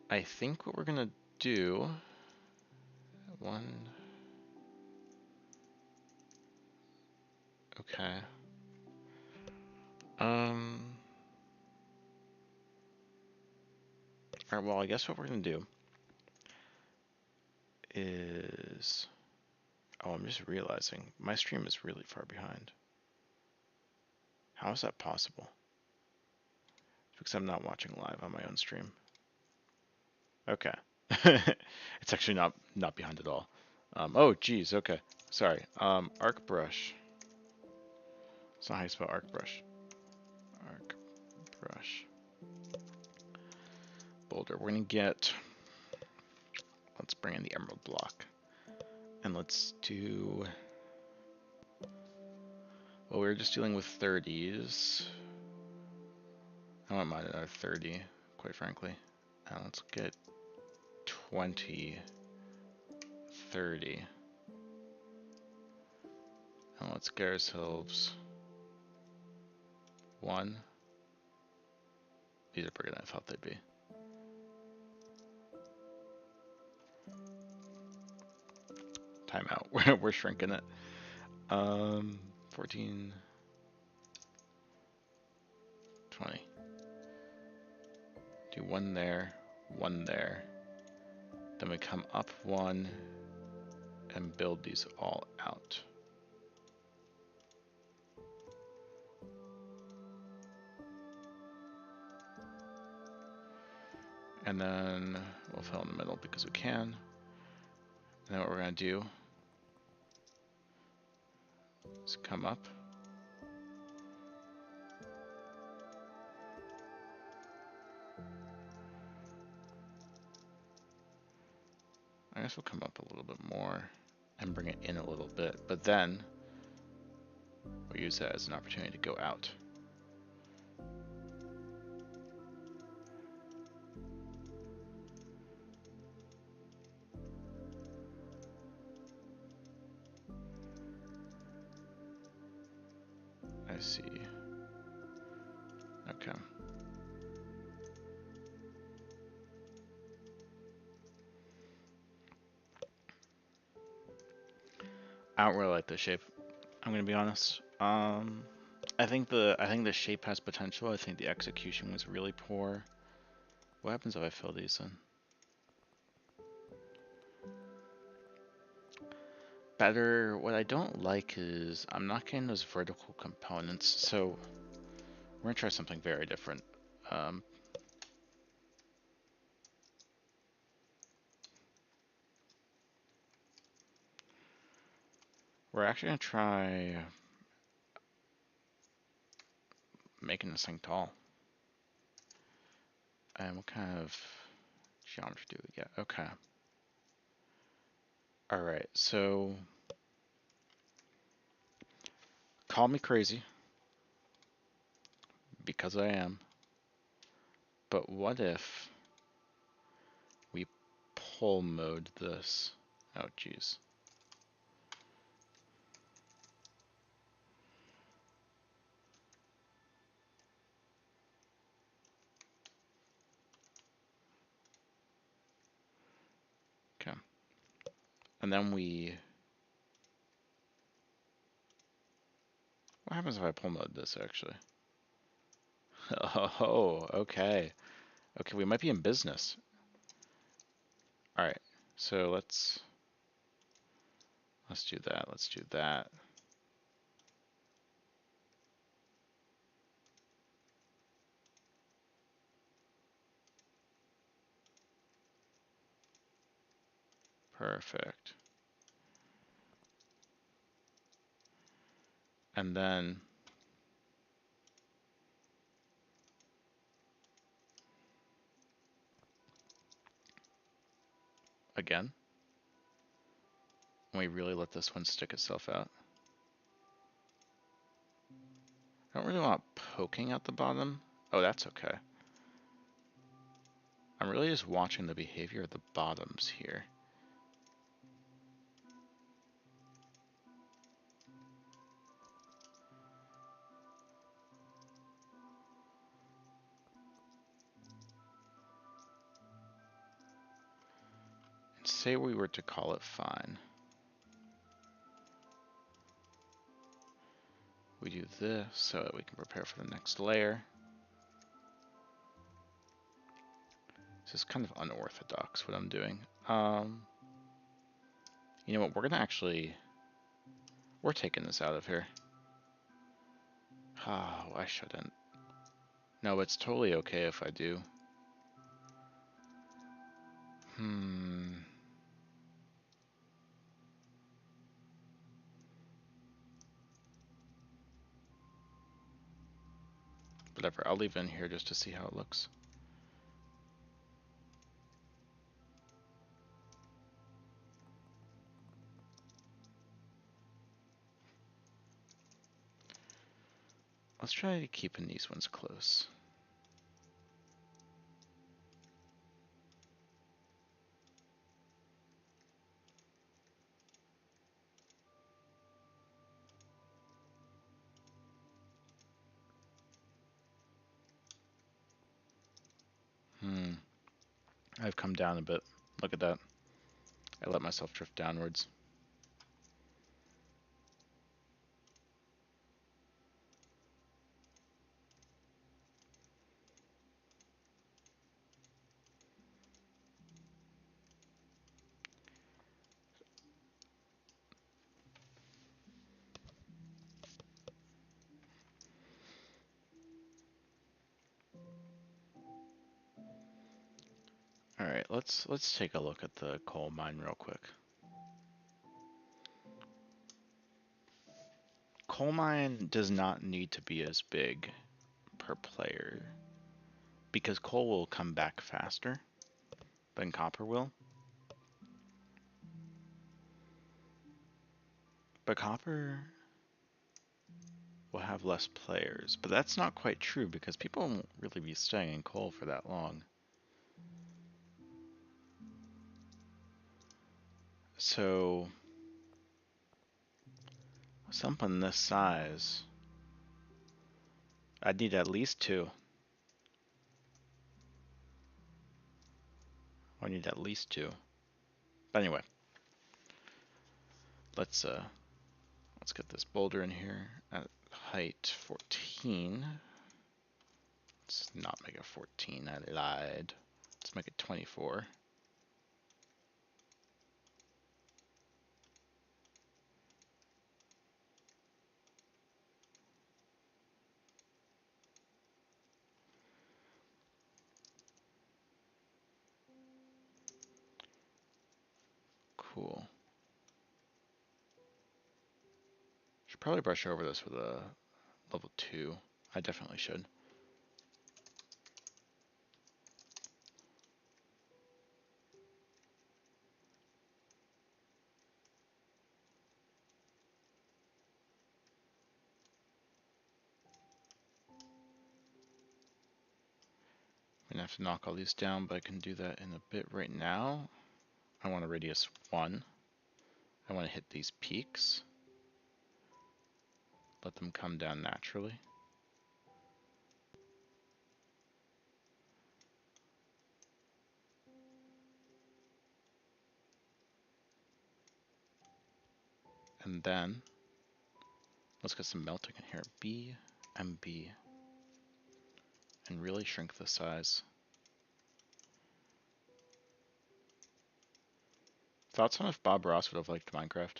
I think what we're gonna do okay. All right. Well, I guess what we're gonna do is, oh, I'm just realizing my stream is really far behind. How is that possible? Because I'm not watching live on my own stream. Okay. It's actually not behind at all. Oh, geez. Okay. Sorry. Arc brush. It's not how you spell arc brush. Arc brush. Boulder. We're gonna get. Let's bring in the emerald block, and let's do. Well, we were just dealing with 30s. I don't mind another 30, quite frankly. Now let's get 20, 30. And let's get ourselves 1. These are bigger than I thought they'd be. Timeout. We're shrinking it. 14, 20. Do 1 there, 1 there. Then we come up 1 and build these all out. And then we'll fill in the middle because we can. And then what we're gonna do is come up. I guess we'll come up a little bit more and bring it in a little bit, but then we'll use that as an opportunity to go out. I see. Okay. I don't really like the shape. I'm gonna be honest. I think the shape has potential. I think the execution was really poor. What happens if I fill these in? Better. What I don't like is I'm not getting those vertical components. So we're gonna try something very different. We're actually gonna try making this thing tall. And what kind of geometry do we get? Okay. Alright, so call me crazy, because I am, but what if we pull mode this? Oh, jeez. Okay. And then what happens if I pull mode this, actually? Oh, okay. Okay, we might be in business. Alright, so let's Let's do that. Let's do that. Perfect. And then again, we really let this one stick itself out. I don't really want poking at the bottom. Oh, that's okay. I'm really just watching the behavior of the bottoms here. Say we were to call it fine. We do this so that we can prepare for the next layer. This is kind of unorthodox what I'm doing. You know what, we're taking this out of here. Oh, I shouldn't. No, it's totally okay if I do. Whatever, I'll leave it in here just to see how it looks. Let's try keeping these ones close. I've come down a bit. Look at that. I let myself drift downwards. All right, let's take a look at the coal mine real quick. Coal mine does not need to be as big per player because coal will come back faster than copper will. But copper will have less players. But that's not quite true because people won't really be staying in coal for that long. So something this size, I'd need at least 2. I need at least 2. But anyway, let's get this boulder in here at height 14. Let's not make it 14, I lied. Let's make it 24. Cool. Should probably brush over this with a level 2. I definitely should. I'm gonna have to knock all these down, but I can do that in a bit right now. I want a radius 1. I want to hit these peaks. Let them come down naturally. And then, let's get some melting in here. B and B. And really shrink the size. Thoughts on if Bob Ross would have liked Minecraft?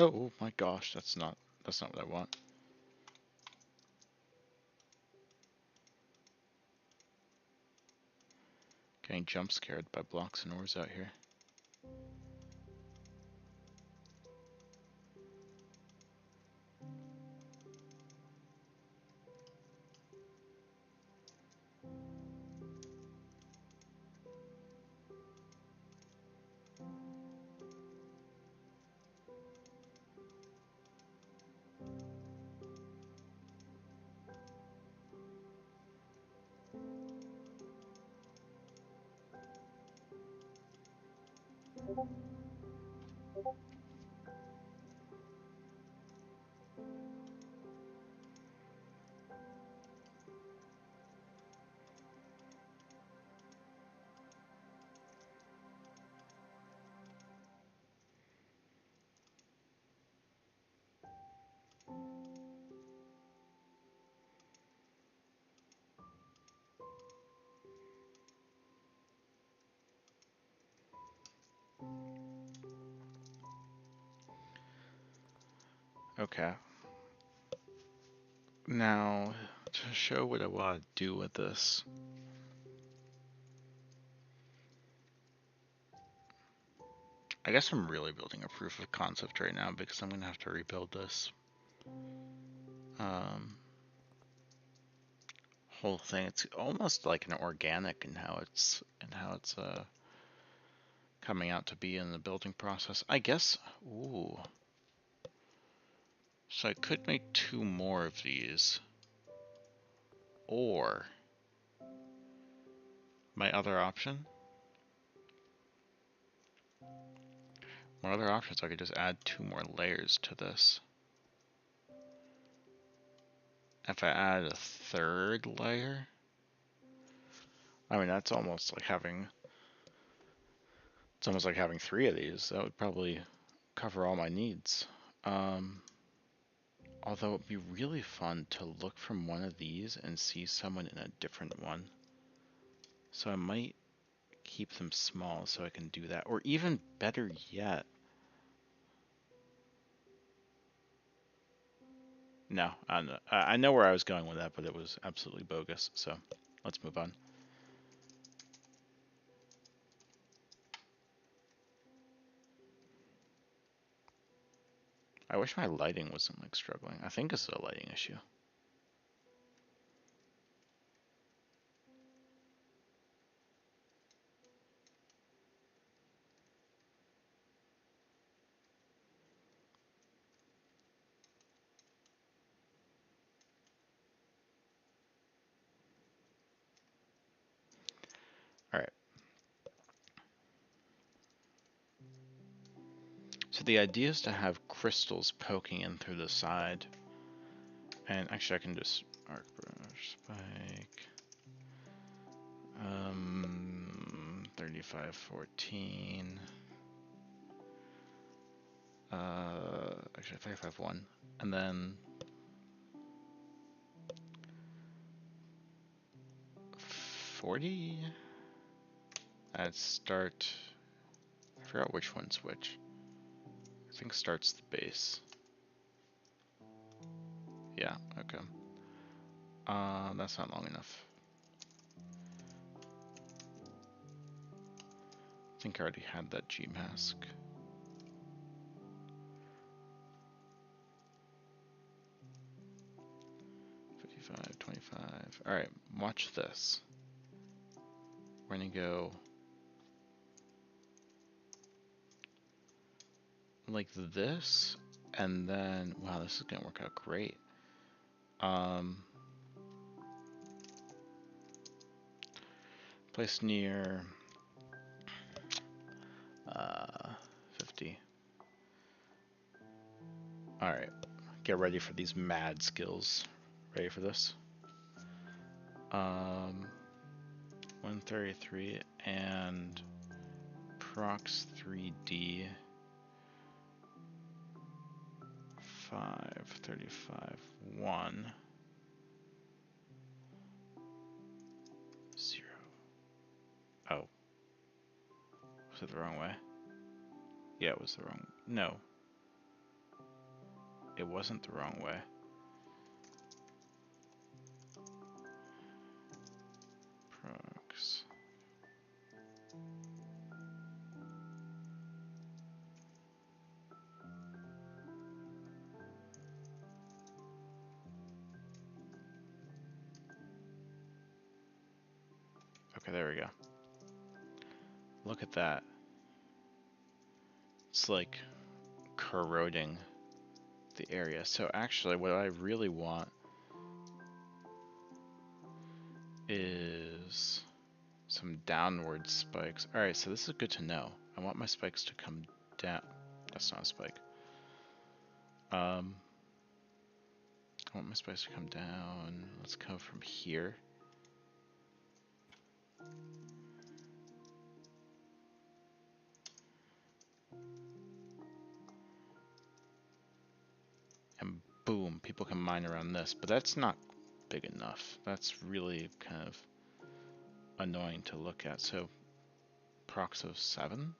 Oh my gosh, that's not what I want. Getting jump scared by blocks and ores out here. Okay. Now, to show what I want to do with this, I guess I'm really building a proof of concept right now because I'm going to have to rebuild this whole thing. It's almost like an organic in how it's coming out to be in the building process. I guess. Ooh. So I could make 2 more of these, or my other option. My other option is I could just add 2 more layers to this. If I add a 3rd layer, I mean that's almost like having. It's almost like having 3 of these. That would probably cover all my needs. Although it'd be really fun to look from one of these and see someone in a different one. So I might keep them small so I can do that. Or even better yet. No, I know where I was going with that, but it was absolutely bogus. So let's move on. I wish my lighting wasn't like struggling. I think it's a lighting issue. All right. So the idea is to have crystals poking in through the side. And actually I can just arc brush spike. 3514. Actually 35-1. And then 40. I'd start. I forgot which one's which. I think starts the base. Yeah, okay. That's not long enough. I think I already had that G mask. $55, $25. Alright, watch this. We're gonna go like this, and then wow, this is gonna work out great. Place near 50. Alright, get ready for these mad skills. Ready for this? 133 and prox 3D 535 1 0. Oh, was it the wrong way? Yeah, it was the wrong. No. it wasn't the wrong way. Prox. Okay, there we go. Look at that. It's like corroding the area. So actually what I really want is some downward spikes. Alright, so this is good to know. I want my spikes to come down. That's not a spike. I want my spikes to come down. Let's go from here. And boom, people can mine around this, but that's not big enough. That's really kind of annoying to look at. So, prox of 7?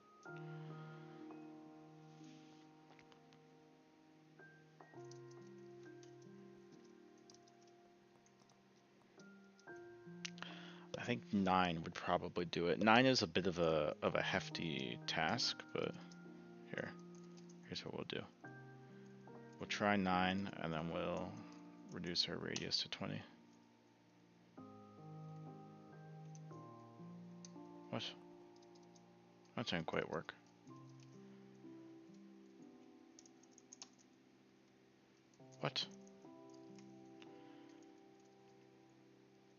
I think 9 would probably do it. 9 is a bit of a hefty task, but here's what we'll do. We'll try 9, and then we'll reduce our radius to 20. What? That didn't quite work. What?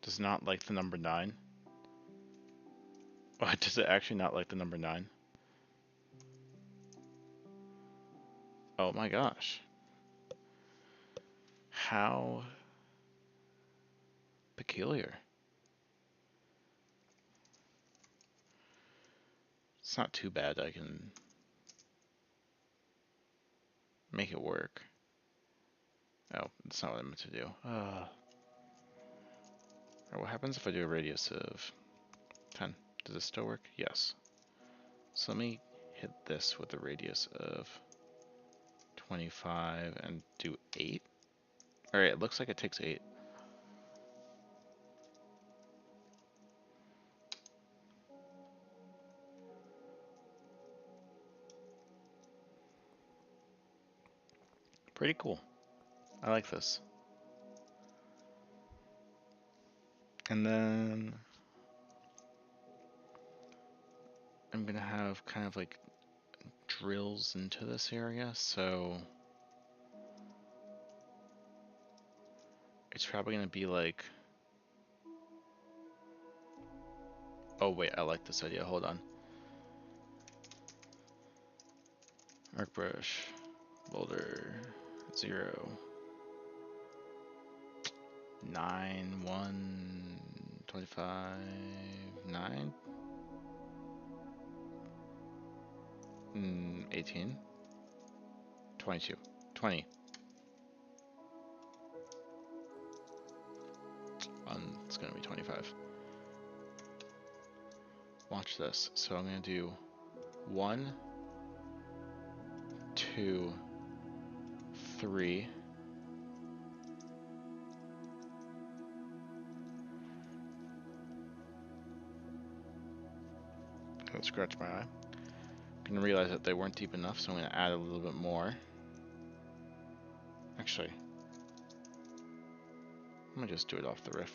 Does not like the number 9? What, does it actually not like the number 9? Oh my gosh. How peculiar. It's not too bad. I can make it work. Oh, that's not what I meant to do. Alright, what happens if I do a radius of 10? Does it still work? Yes. So let me hit this with a radius of 25 and do 8. Alright, it looks like it takes 8. Pretty cool. I like this. And then I'm gonna have kind of like drills into this area, so it's probably gonna be like, oh wait, I like this idea, hold on. Arc brush, boulder, 0, 9, 1, 25, 9, 18, 22, 20. It's gonna be 25. Watch this. So I'm gonna do 1, 2, 3. I'll scratch my eye. I'm gonna realize that they weren't deep enough, so I'm gonna add a little bit more. Actually, I'm gonna just do it off the rip.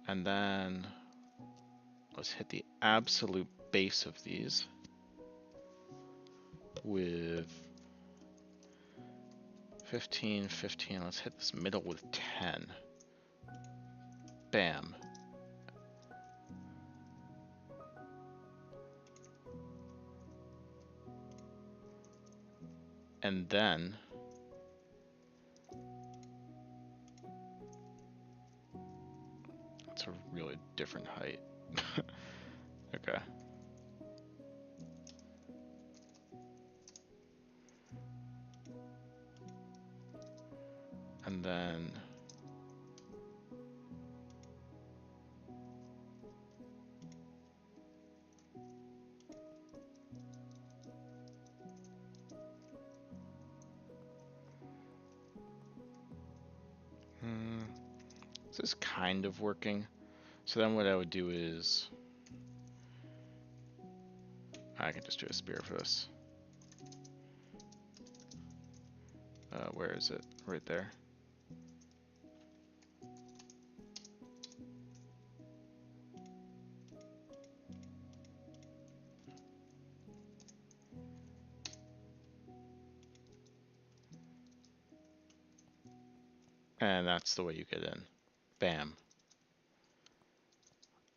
And then let's hit the absolute base of these with 15, 15. Let's hit this middle with 10. Bam. And then that's a really different height. Okay. And then This is kind of working. So then what I would do is I can just do a spear for this. Where is it? Right there. And that's the way you get in. Bam.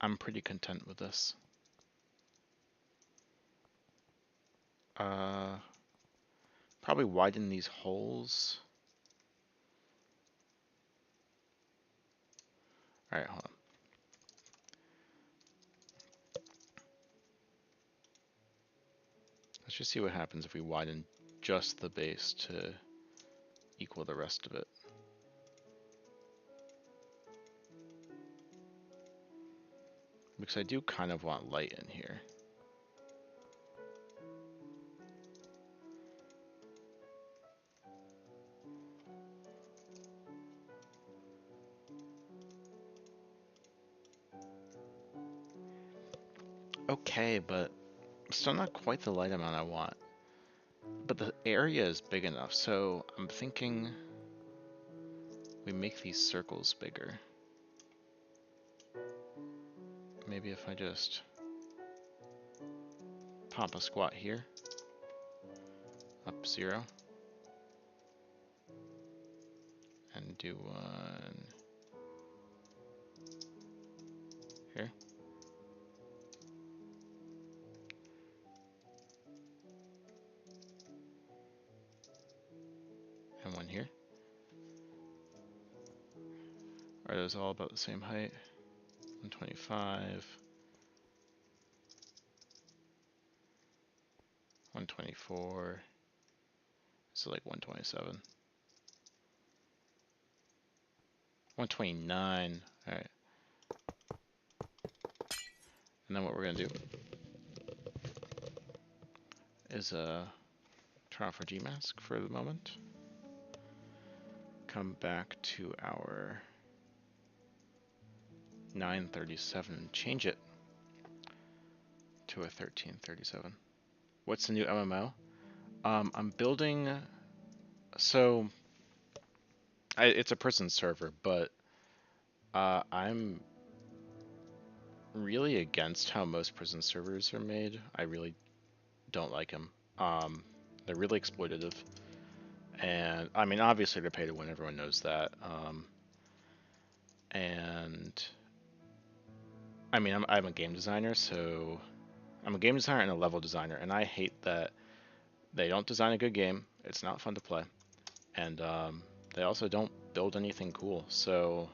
I'm pretty content with this. Probably widen these holes. Alright, hold on. Let's just see what happens if we widen just the base to equal the rest of it. Because I do kind of want light in here. Okay, but still not quite the light amount I want. But the area is big enough, so I'm thinking we make these circles bigger. Maybe if I just pop a squat here, up 0, and do one here. And one here. Are those all about the same height? 125, 124, so like 127, 129. All right. And then what we're gonna do is turn off our Gmask for the moment. Come back to our 937 and change it to a 1337. What's the new MMO? I'm building, so it's a prison server, but I'm really against how most prison servers are made. I really don't like them. They're really exploitative, and I mean, obviously they're pay to win. Everyone knows that. And I mean, I'm a game designer, so I'm a game designer and a level designer, and I hate that they don't design a good game. It's not fun to play, and they also don't build anything cool. So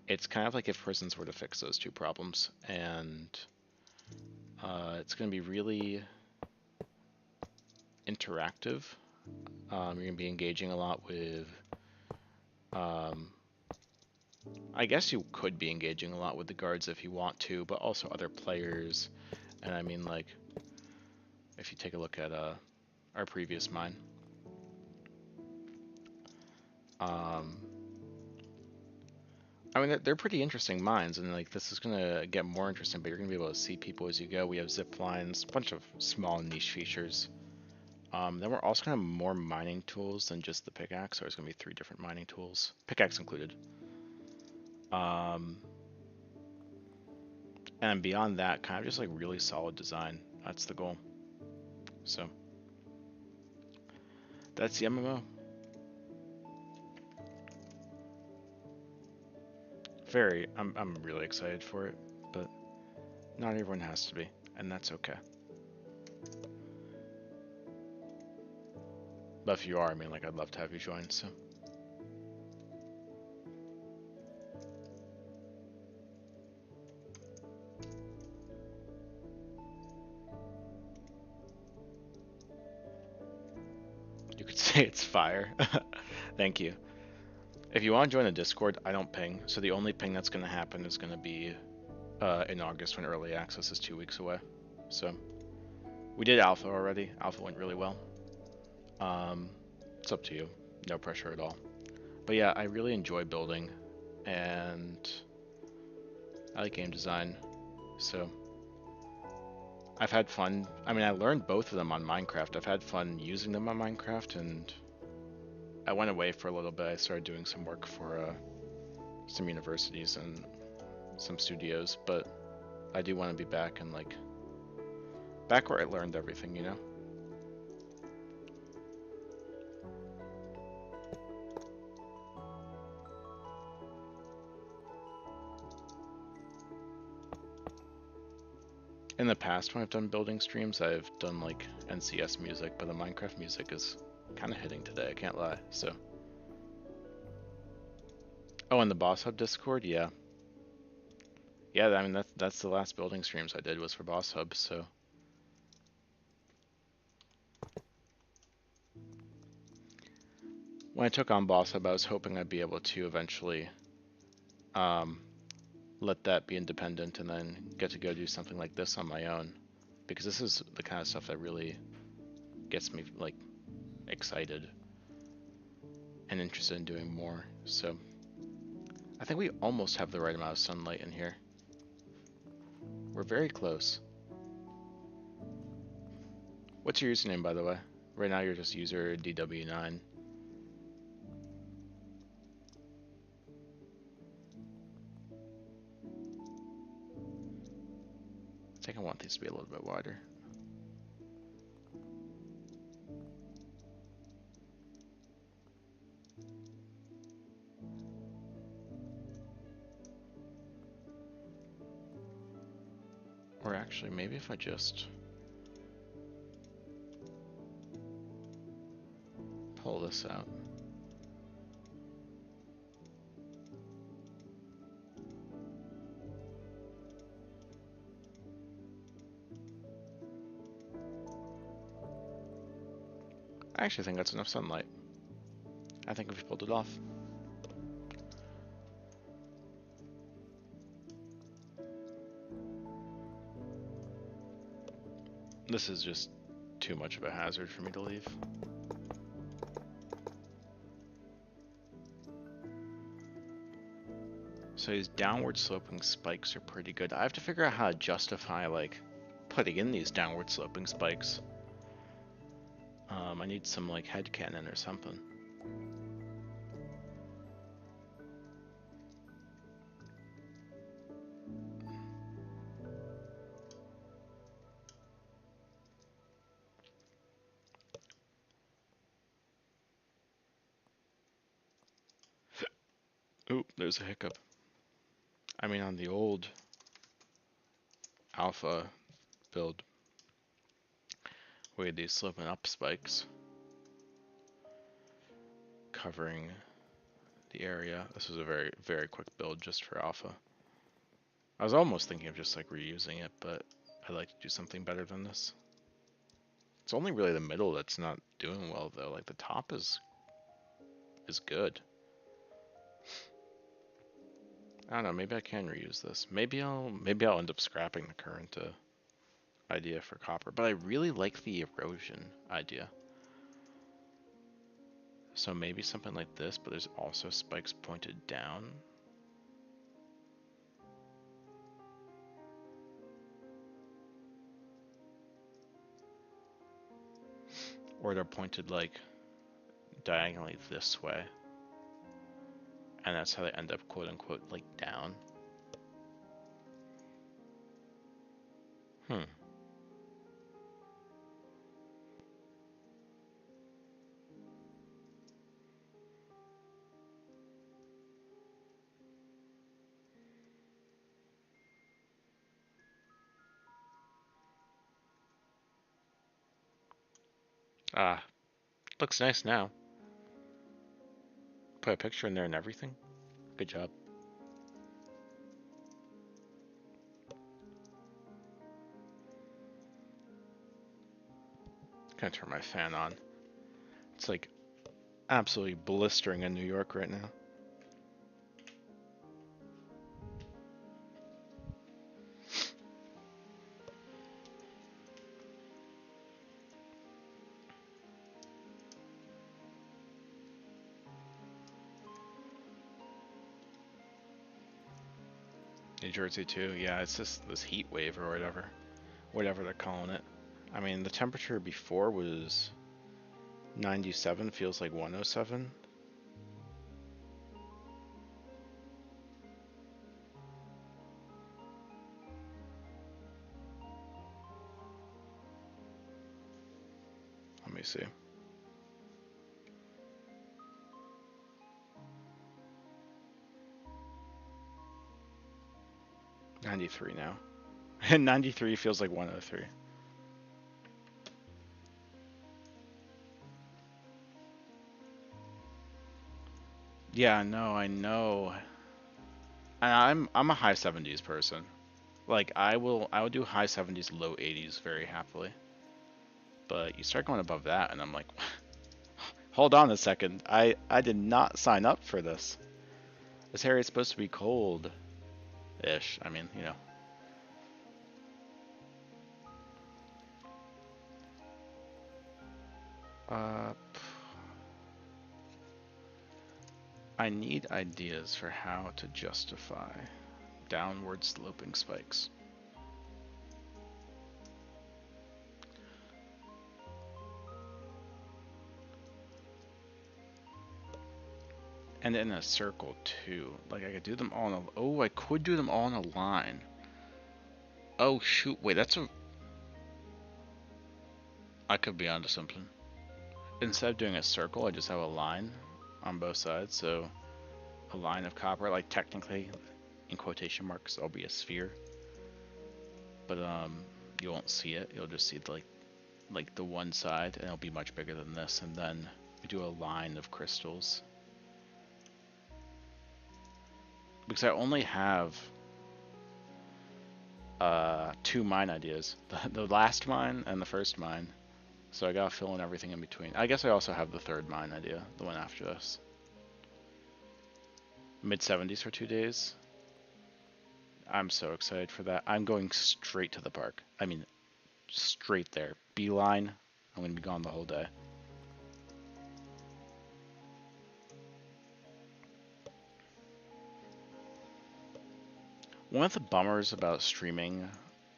it's kind of like if prisons were to fix those two problems, and it's going to be really interactive. You're going to be engaging a lot with, I guess you could be engaging a lot with the guards if you want to, but also other players. And I mean, like, if you take a look at our previous mine, I mean, they're pretty interesting mines, and like this is gonna get more interesting, but you're gonna be able to see people as you go. We have zip lines, a bunch of small niche features. Then we're also gonna have more mining tools than just the pickaxe. So there's gonna be 3 different mining tools, pickaxe included. And beyond that, kind of just like really solid design. That's the goal. So that's the MMO. I'm really excited for it, but not everyone has to be, and that's okay. But if you are, I mean, like, I'd love to have you join, so. You could say it's fire. Thank you. If you want to join the Discord, I don't ping, so the only ping that's going to happen is going to be in August when early access is 2 weeks away. So we did alpha already. Alpha went really well. It's up to you. No pressure at all. But yeah, I really enjoy building, and I like game design, so I've had fun. I mean, I learned both of them on Minecraft. I've had fun using them on Minecraft, and I went away for a little bit. I started doing some work for some universities and some studios, but I do want to be back and like back where I learned everything, you know? In the past, when I've done building streams, I've done like NCS music, but the Minecraft music is kind of hitting today, I can't lie. So, oh, and the Boss Hub Discord, yeah. Yeah, I mean that's the last building streams I did was for Boss Hub, so when I took on Boss Hub, I was hoping I'd be able to eventually um, let that be independent and then get to go do something like this on my own, because this is the kind of stuff that really gets me like excited and interested in doing more. So I think we almost have the right amount of sunlight in here. We're very close. What's your username, by the way? Right now you're just user DW9. I think I want these to be a little bit wider. Or actually, maybe if I just pull this out. I actually think that's enough sunlight. I think we've pulled it off. This is just too much of a hazard for me to leave. So these downward sloping spikes are pretty good. I have to figure out how to justify like putting in these downward sloping spikes. I need some like head cannon or something. Oop, there's a hiccup. I mean, on the old alpha build, we had these sloping up spikes covering the area. This was a very, very quick build just for alpha. I was almost thinking of just like reusing it, but I'd like to do something better than this. It's only really the middle that's not doing well though. Like the top is good. I don't know, maybe I can reuse this. Maybe I'll end up scrapping the current idea for copper, but I really like the erosion idea. So maybe something like this, but there's also spikes pointed down. Or they're pointed like diagonally this way. And that's how they end up quote unquote like down. Ah, looks nice now. Put a picture in there and everything. Good job. Gonna turn my fan on. It's like absolutely blistering in New York right now. New Jersey too. Yeah, it's just this heat wave or whatever they're calling it. I mean, the temperature before was 97, feels like 107. Let me see. '93 now. And 93 feels like 103. Yeah, no, I know. And I'm a high 70s person. Like I will do high 70s, low 80s very happily. But you start going above that and I'm like, hold on a second. I did not sign up for this. This area is supposed to be cold ish. I mean, you know. Uh I need ideas for how to justify downward sloping spikes. And in a circle too. Like I could do them all in a, oh, I could do them all in a line. Oh shoot, wait, I could be onto something. Instead of doing a circle, I just have a line on both sides, so a line of copper, like technically, in quotation marks, I'll be a sphere. But you won't see it, you'll just see like the one side, and it'll be much bigger than this, and then we do a line of crystals. Because I only have two mine ideas. The last mine and the first mine. So I gotta fill in everything in between. I guess I also have the third mine idea, the one after this. Mid-70s for 2 days. I'm so excited for that. I'm going straight to the park. I mean, straight there. Beeline. I'm gonna be gone the whole day. One of the bummers about streaming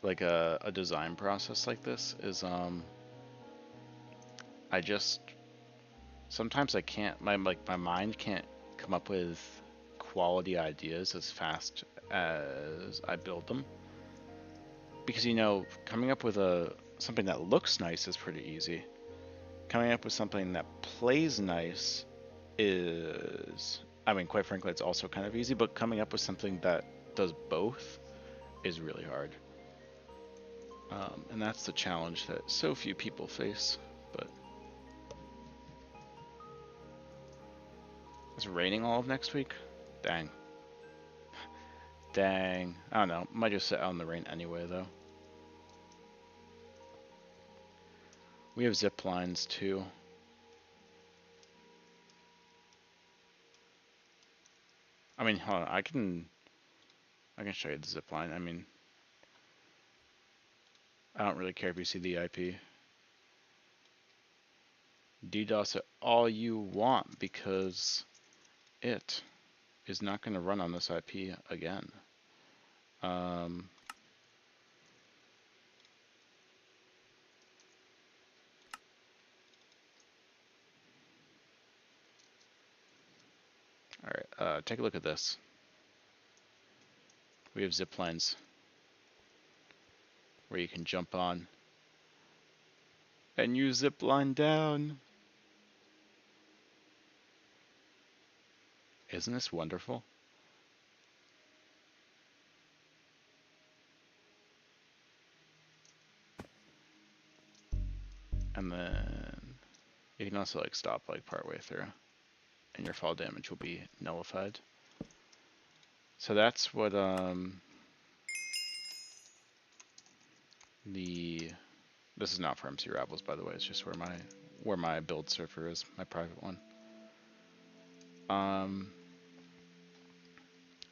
like a design process like this is I just sometimes I can't my mind can't come up with quality ideas as fast as I build them. Because you know, coming up with something that looks nice is pretty easy. Coming up with something that plays nice is, I mean, quite frankly, it's also kind of easy, but coming up with something that does both is really hard. And that's the challenge that so few people face. But it's raining all of next week? Dang. Dang. I don't know. Might just sit out in the rain anyway, though. We have zip lines too. I mean, hold on. I can show you the zip line. I mean, I don't really care if you see the IP. DDoS it all you want because it is not going to run on this IP again. Alright, take a look at this. We have zip lines where you can jump on and you zip line down. Isn't this wonderful? And then you can also like stop like partway through and your fall damage will be nullified. So that's what this is not for MC Ravels, by the way. It's just where my build server is, my private one.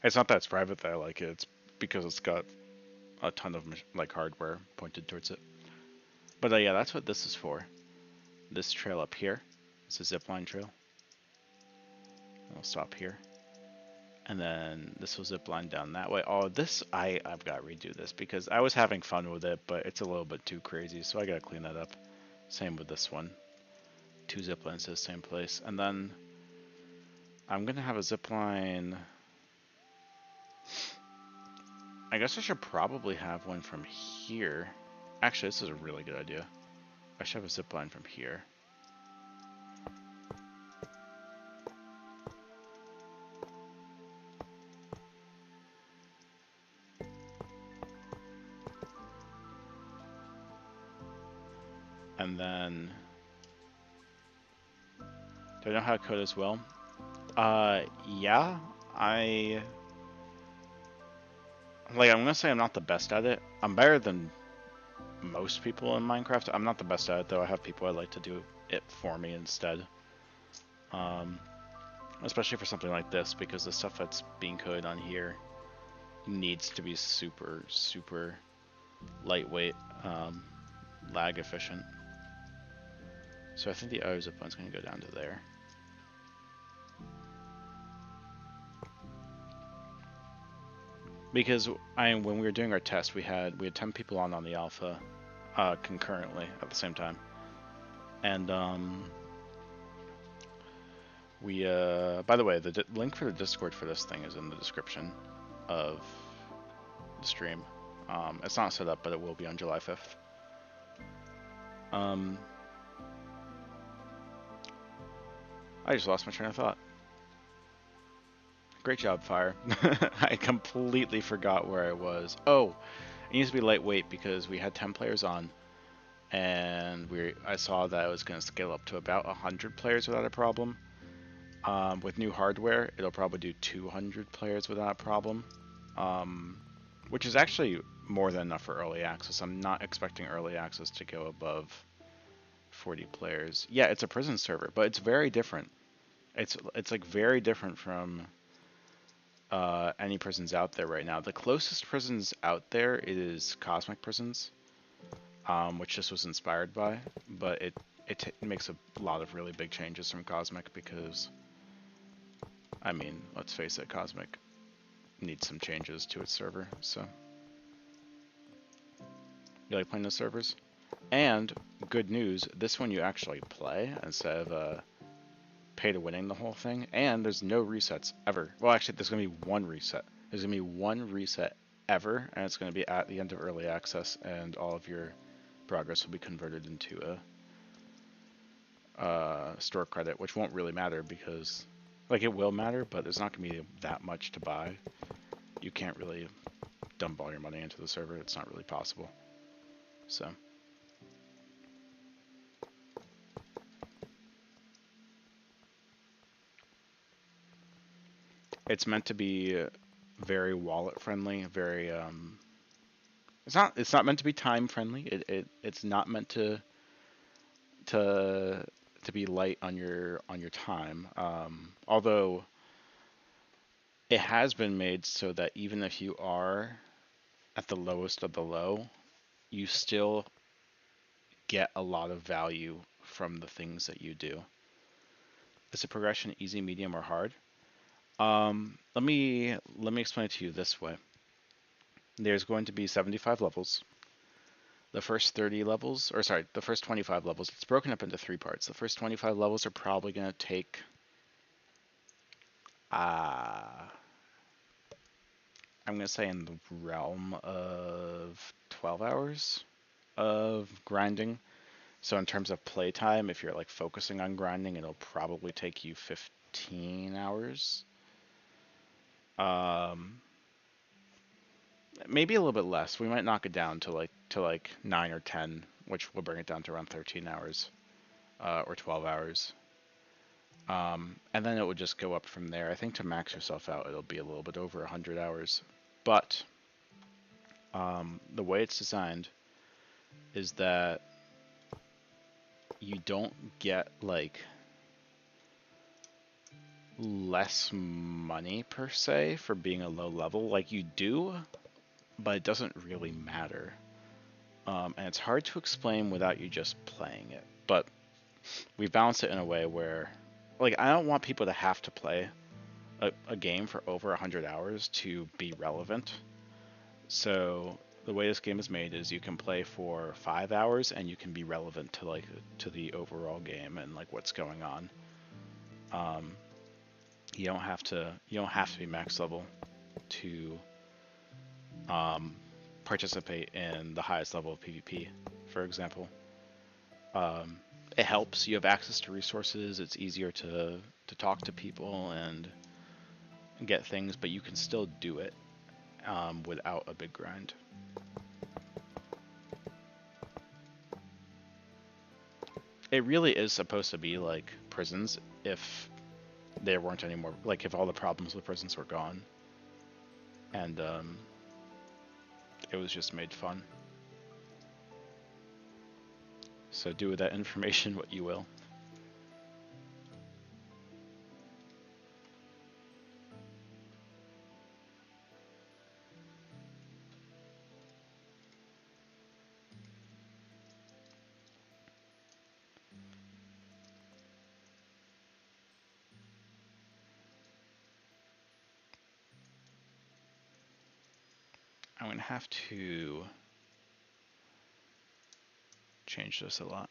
It's not that it's private that I like it. It's because it's got a ton of like hardware pointed towards it. But yeah, that's what this is for. This trail up here, it's a zipline trail. I'll stop here, And then this will zip line down that way. Oh, this, I've got to redo this because I was having fun with it, but it's a little bit too crazy, so I got to clean that up. Same with this one. 2 zip lines to the same place. And then I'm going to have a zip line. I guess I should probably have one from here. Actually, this is a really good idea. I should have a zip line from here. And then, do I know how to code as well? Yeah, I'm gonna say I'm not the best at it. I'm better than most people in Minecraft. I'm not the best at it though. I have people I like to do it for me instead. Especially for something like this, because the stuff that's being coded on here needs to be super, super lightweight, lag efficient. So I think the other zip line's going to go down to there. Because when we were doing our test, we had 10 people on the alpha concurrently at the same time, and we by the way, the link for the Discord for this thing is in the description of the stream. It's not set up, but it will be on July 5th. I just lost my train of thought. Great job, Fire. I completely forgot where I was. Oh, it needs to be lightweight because we had 10 players on, and I saw that it was going to scale up to about 100 players without a problem. With new hardware, it'll probably do 200 players without a problem, which is actually more than enough for early access. I'm not expecting early access to go above 40 players. Yeah, it's a prison server, but it's very different. It's like very different from any prisons out there right now. The closest prisons out there is Cosmic Prisons, which this was inspired by, but it makes a lot of really big changes from Cosmic because, I mean, let's face it, Cosmic needs some changes to its server, so. You like playing those servers? And, good news, this one you actually play instead of pay to winning the whole thing, and there's no resets ever. Well, actually, there's going to be one reset. There's going to be one reset ever, and it's going to be at the end of early access, and all of your progress will be converted into a store credit, which won't really matter because, like, it will matter, but there's not going to be that much to buy. You can't really dump all your money into the server. It's not really possible. So. It's meant to be very wallet friendly, very it's not meant to be time friendly. It's not meant to be light on your time. Although it has been made so that even if you are at the lowest of the low, you still get a lot of value from the things that you do. Is the progression easy, medium, or hard? Let me explain it to you this way. There's going to be 75 levels. The first 30 levels, or sorry, the first 25 levels, it's broken up into 3 parts. The first 25 levels are probably going to take, I'm going to say in the realm of 12 hours of grinding. So in terms of playtime, if you're like focusing on grinding, it'll probably take you 15 hours. Maybe a little bit less. We might knock it down to like 9 or 10, which will bring it down to around 13 hours, or 12 hours. And then it would just go up from there. I think to max yourself out, it'll be a little bit over 100 hours. But the way it's designed is that you don't get like less money per se for being a low level. Like you do, but it doesn't really matter. And it's hard to explain without you just playing it. But we've balanced it in a way where, like, I don't want people to have to play a game for over 100 hours to be relevant. So the way this game is made is you can play for 5 hours and you can be relevant to to the overall game and like what's going on. You don't have to be max level to participate in the highest level of PvP, for example. It helps. You have access to resources. It's easier to talk to people and get things, but you can still do it without a big grind. It really is supposed to be like prisons if there weren't any more, like if all the problems with prisons were gone. And it was just made fun. So do with that information what you will. I'm going to have to change this a lot.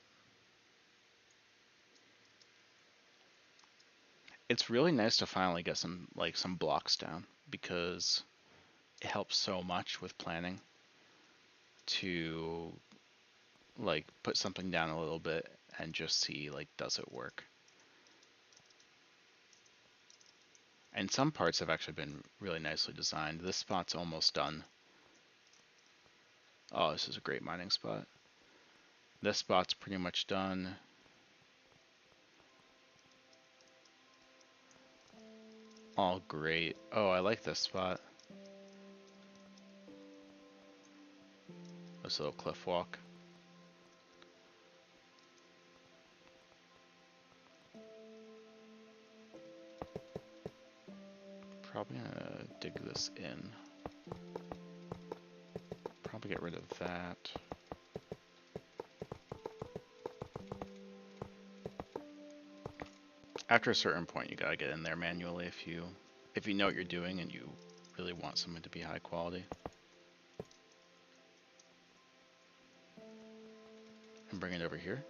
It's really nice to finally get some blocks down because it helps so much with planning to like put something down a little bit and just see like does it work. And some parts have actually been really nicely designed. This spot's almost done. Oh, this is a great mining spot. This spot's pretty much done. All great. Oh, I like this spot. This little cliff walk. Probably gonna dig this in. Probably get rid of that. After a certain point, you gotta get in there manually if you know what you're doing and you really want something to be high quality. And bring it over here.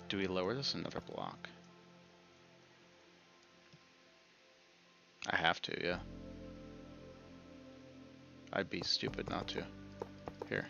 Do we lower this another block? I have to, yeah. I'd be stupid not to. Here.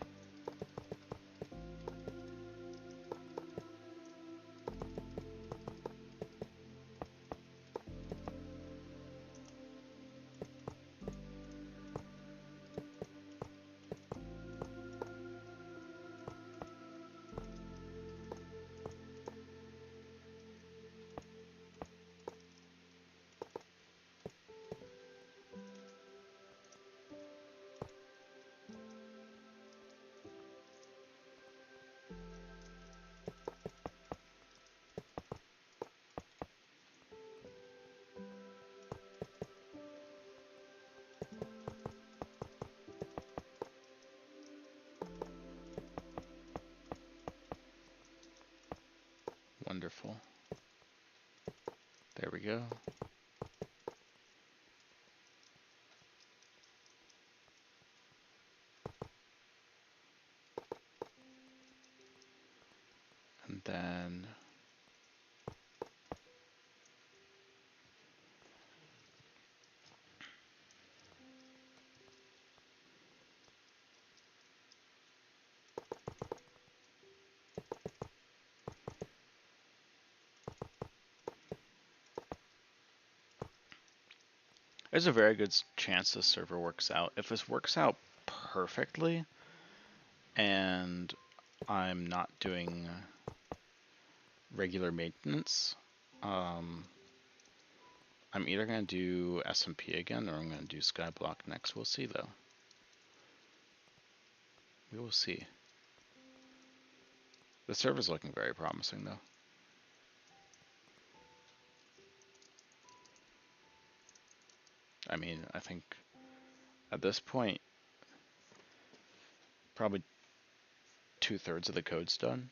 Wonderful. There we go. And then There's a very good chance this server works out. If this works out perfectly, and I'm not doing regular maintenance, I'm either going to do SMP again, or I'm going to do Skyblock next. We'll see, though. We will see. The server's looking very promising, though. I mean, I think at this point, probably 2/3 of the code's done.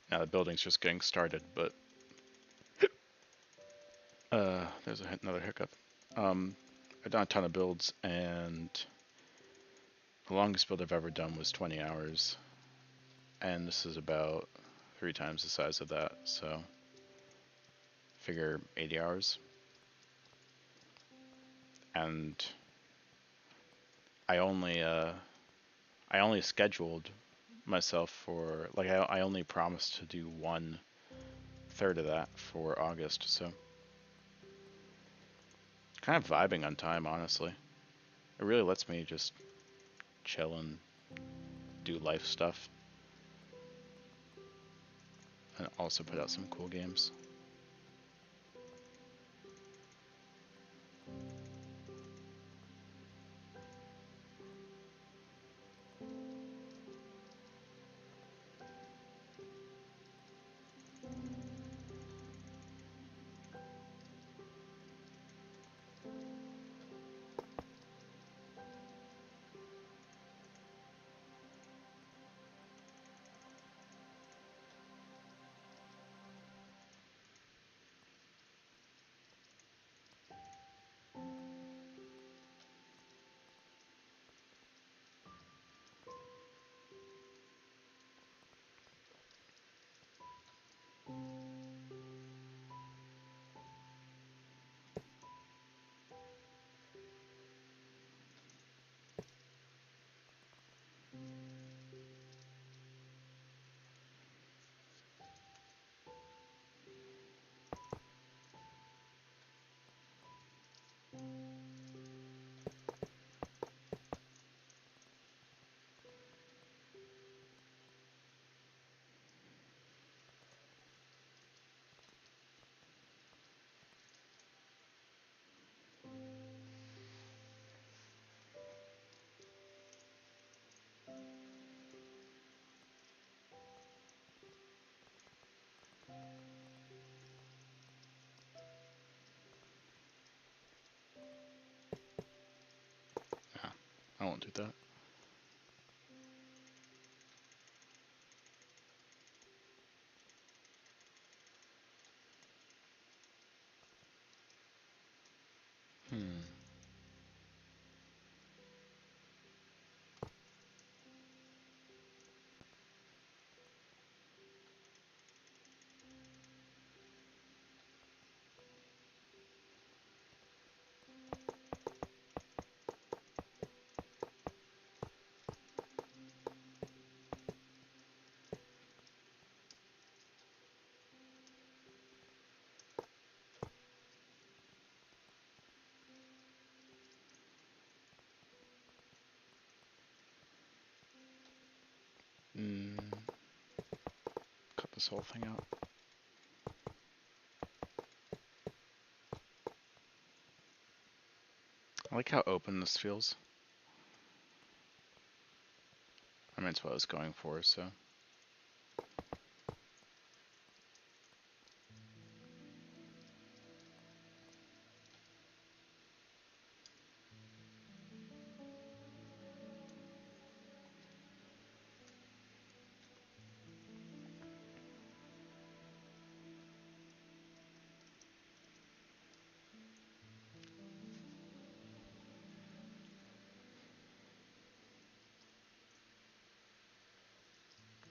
Now the building's just getting started, but there's another hiccup. I've done a ton of builds, and the longest build I've ever done was 20 hours, and this is about 3 times the size of that, so figure 80 hours. And I only scheduled myself for, like, I only promised to do 1/3 of that for August, so kind of vibing on time, honestly. It really lets me just chill and do life stuff, and also put out some cool games. Yeah, I won't do that. Cut this whole thing out. I like how open this feels. I mean, it's what I was going for, so.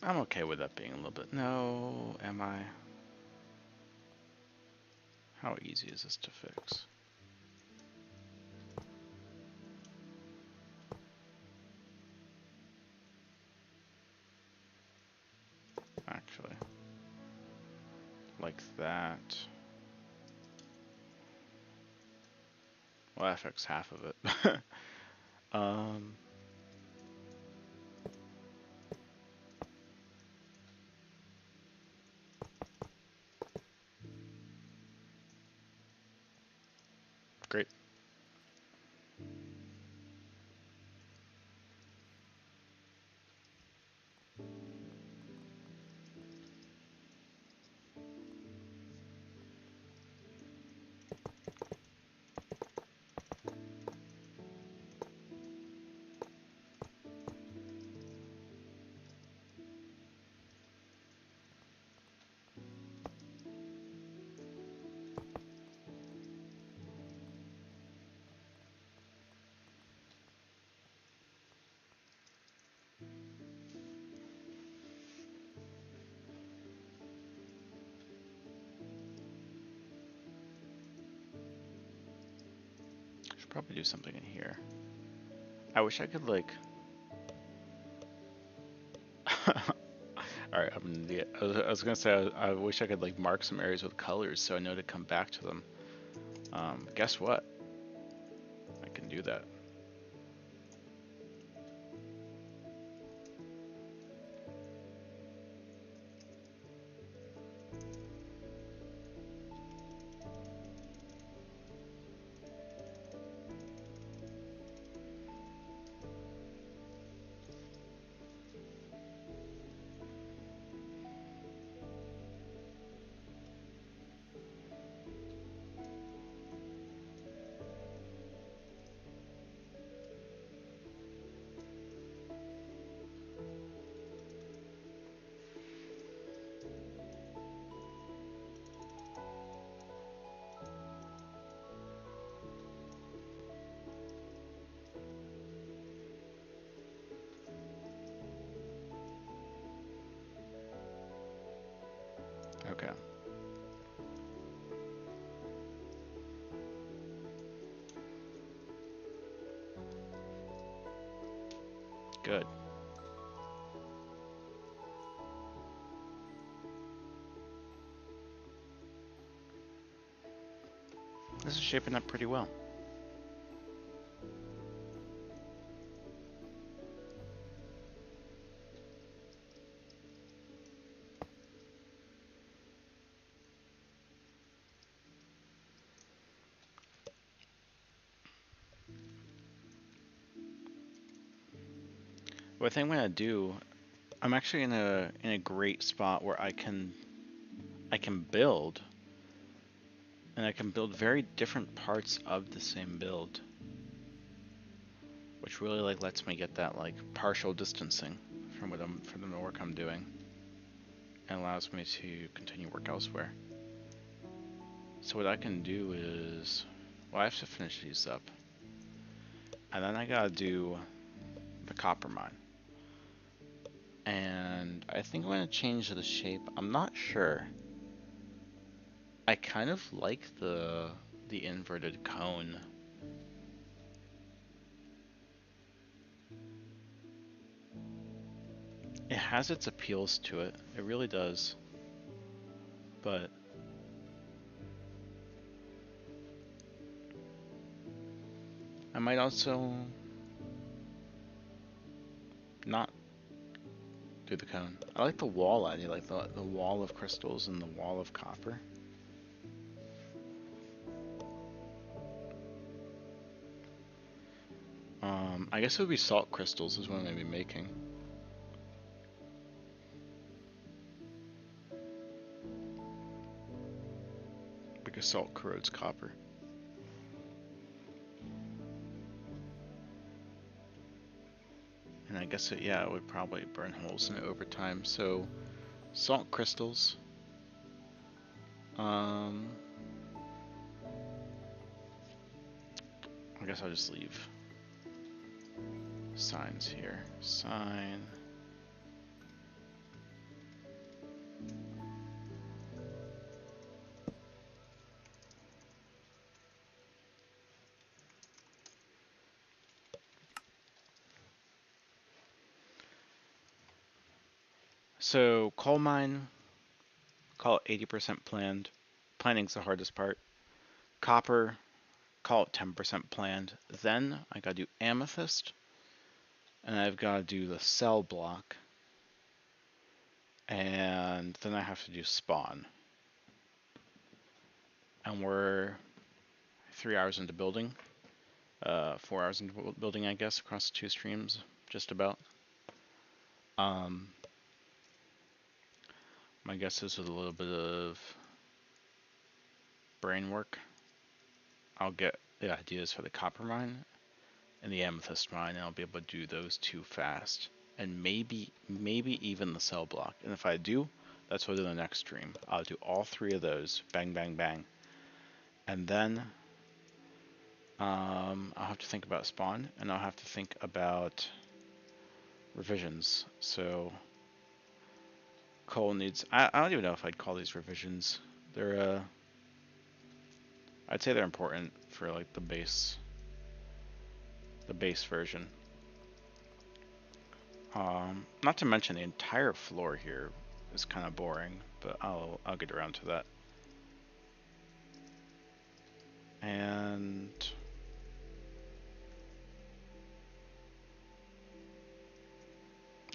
I'm okay with that being a little bit. No, am I? How easy is this to fix? Actually. like that. Well, that affects half of it. um, Great. Should probably do something in here. I wish I could like. All right, I'm an idiot. I was gonna say I wish I could like mark some areas with colors so I know to come back to them. Guess what? I can do that. Okay. Good. This is shaping up pretty well. What I think I'm gonna do, I'm actually in a great spot where I can build, and I can build very different parts of the same build, which really like lets me get that like partial distancing from the work I'm doing, and allows me to continue work elsewhere. So what I can do is, well, I have to finish these up, and then I gotta do the copper mine. And I think I'm gonna change the shape. I'm not sure. I kind of like the inverted cone. It has its appeals to it. It really does. But I might also not do the cone. I like the wall idea, like the wall of crystals and the wall of copper. I guess it would be salt crystals is what I'm gonna be making. Because salt corrodes copper. And I guess yeah, it would probably burn holes in it over time. So salt crystals. I guess I'll just leave signs here. Sign. So coal mine, call it 80% planned. Planning's the hardest part. Copper, call it 10% planned. Then I gotta do amethyst, and I've gotta do the cell block, and then I have to do spawn. And we're 3 hours into building, 4 hours into building, I guess, across 2 streams, just about. My guess is with a little bit of brain work, I'll get the ideas for the copper mine and the amethyst mine, and I'll be able to do those 2 fast. And maybe even the cell block. And if I do, that's what I'll do in the next stream. I'll do all 3 of those, bang, bang, bang. And then I'll have to think about spawn, and I'll have to think about revisions. So Cole needs, I don't even know if I'd call these revisions. They're I'd say they're important for like the base version. Not to mention the entire floor here is kind of boring, but I'll get around to that. And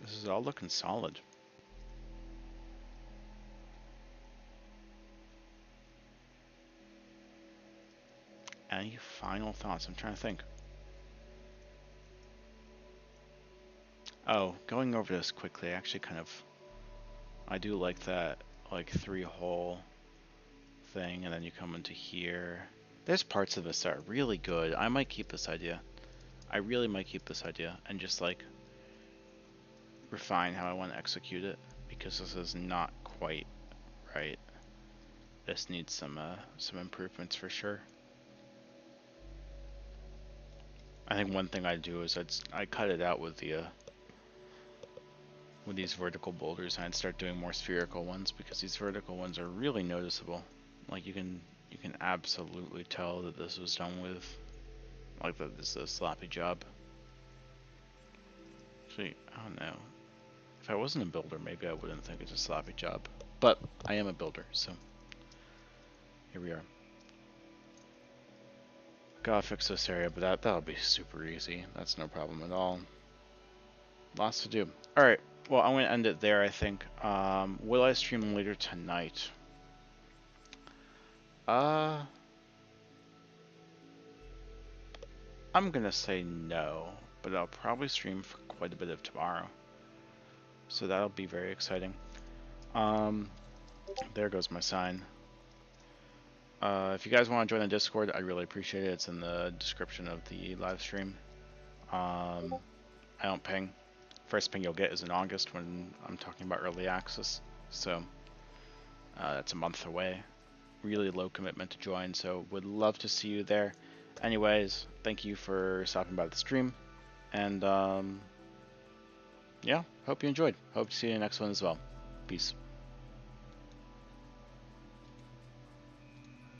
this is all looking solid. Any final thoughts? I'm trying to think. Oh, going over this quickly, actually I do like that, like 3-hole thing, and then you come into here. There's parts of this that are really good. I might keep this idea. I really might keep this idea and just like refine how I want to execute it, because this is not quite right. This needs some improvements for sure. I think one thing I'd do is I cut it out with the with these vertical boulders, and I'd start doing more spherical ones, because these vertical ones are really noticeable. Like you can absolutely tell that this was done with, like, that this is a sloppy job. Actually, I don't know. If I wasn't a builder, maybe I wouldn't think it's a sloppy job. But I am a builder, so here we are. Gotta fix this area, but that'll be super easy. That's no problem at all. Lots to do. Alright, well, I'm going to end it there, I think. Will I stream later tonight? I'm going to say no, but I'll probably stream for quite a bit of tomorrow. So that'll be very exciting. There goes my sign. If you guys want to join the Discord, I'd really appreciate it. It's in the description of the live stream. I don't ping. First ping you'll get is in August when I'm talking about early access. So that's a month away. Really low commitment to join, so would love to see you there. Anyways, thank you for stopping by the stream. And yeah, hope you enjoyed. Hope to see you in the next one as well. Peace.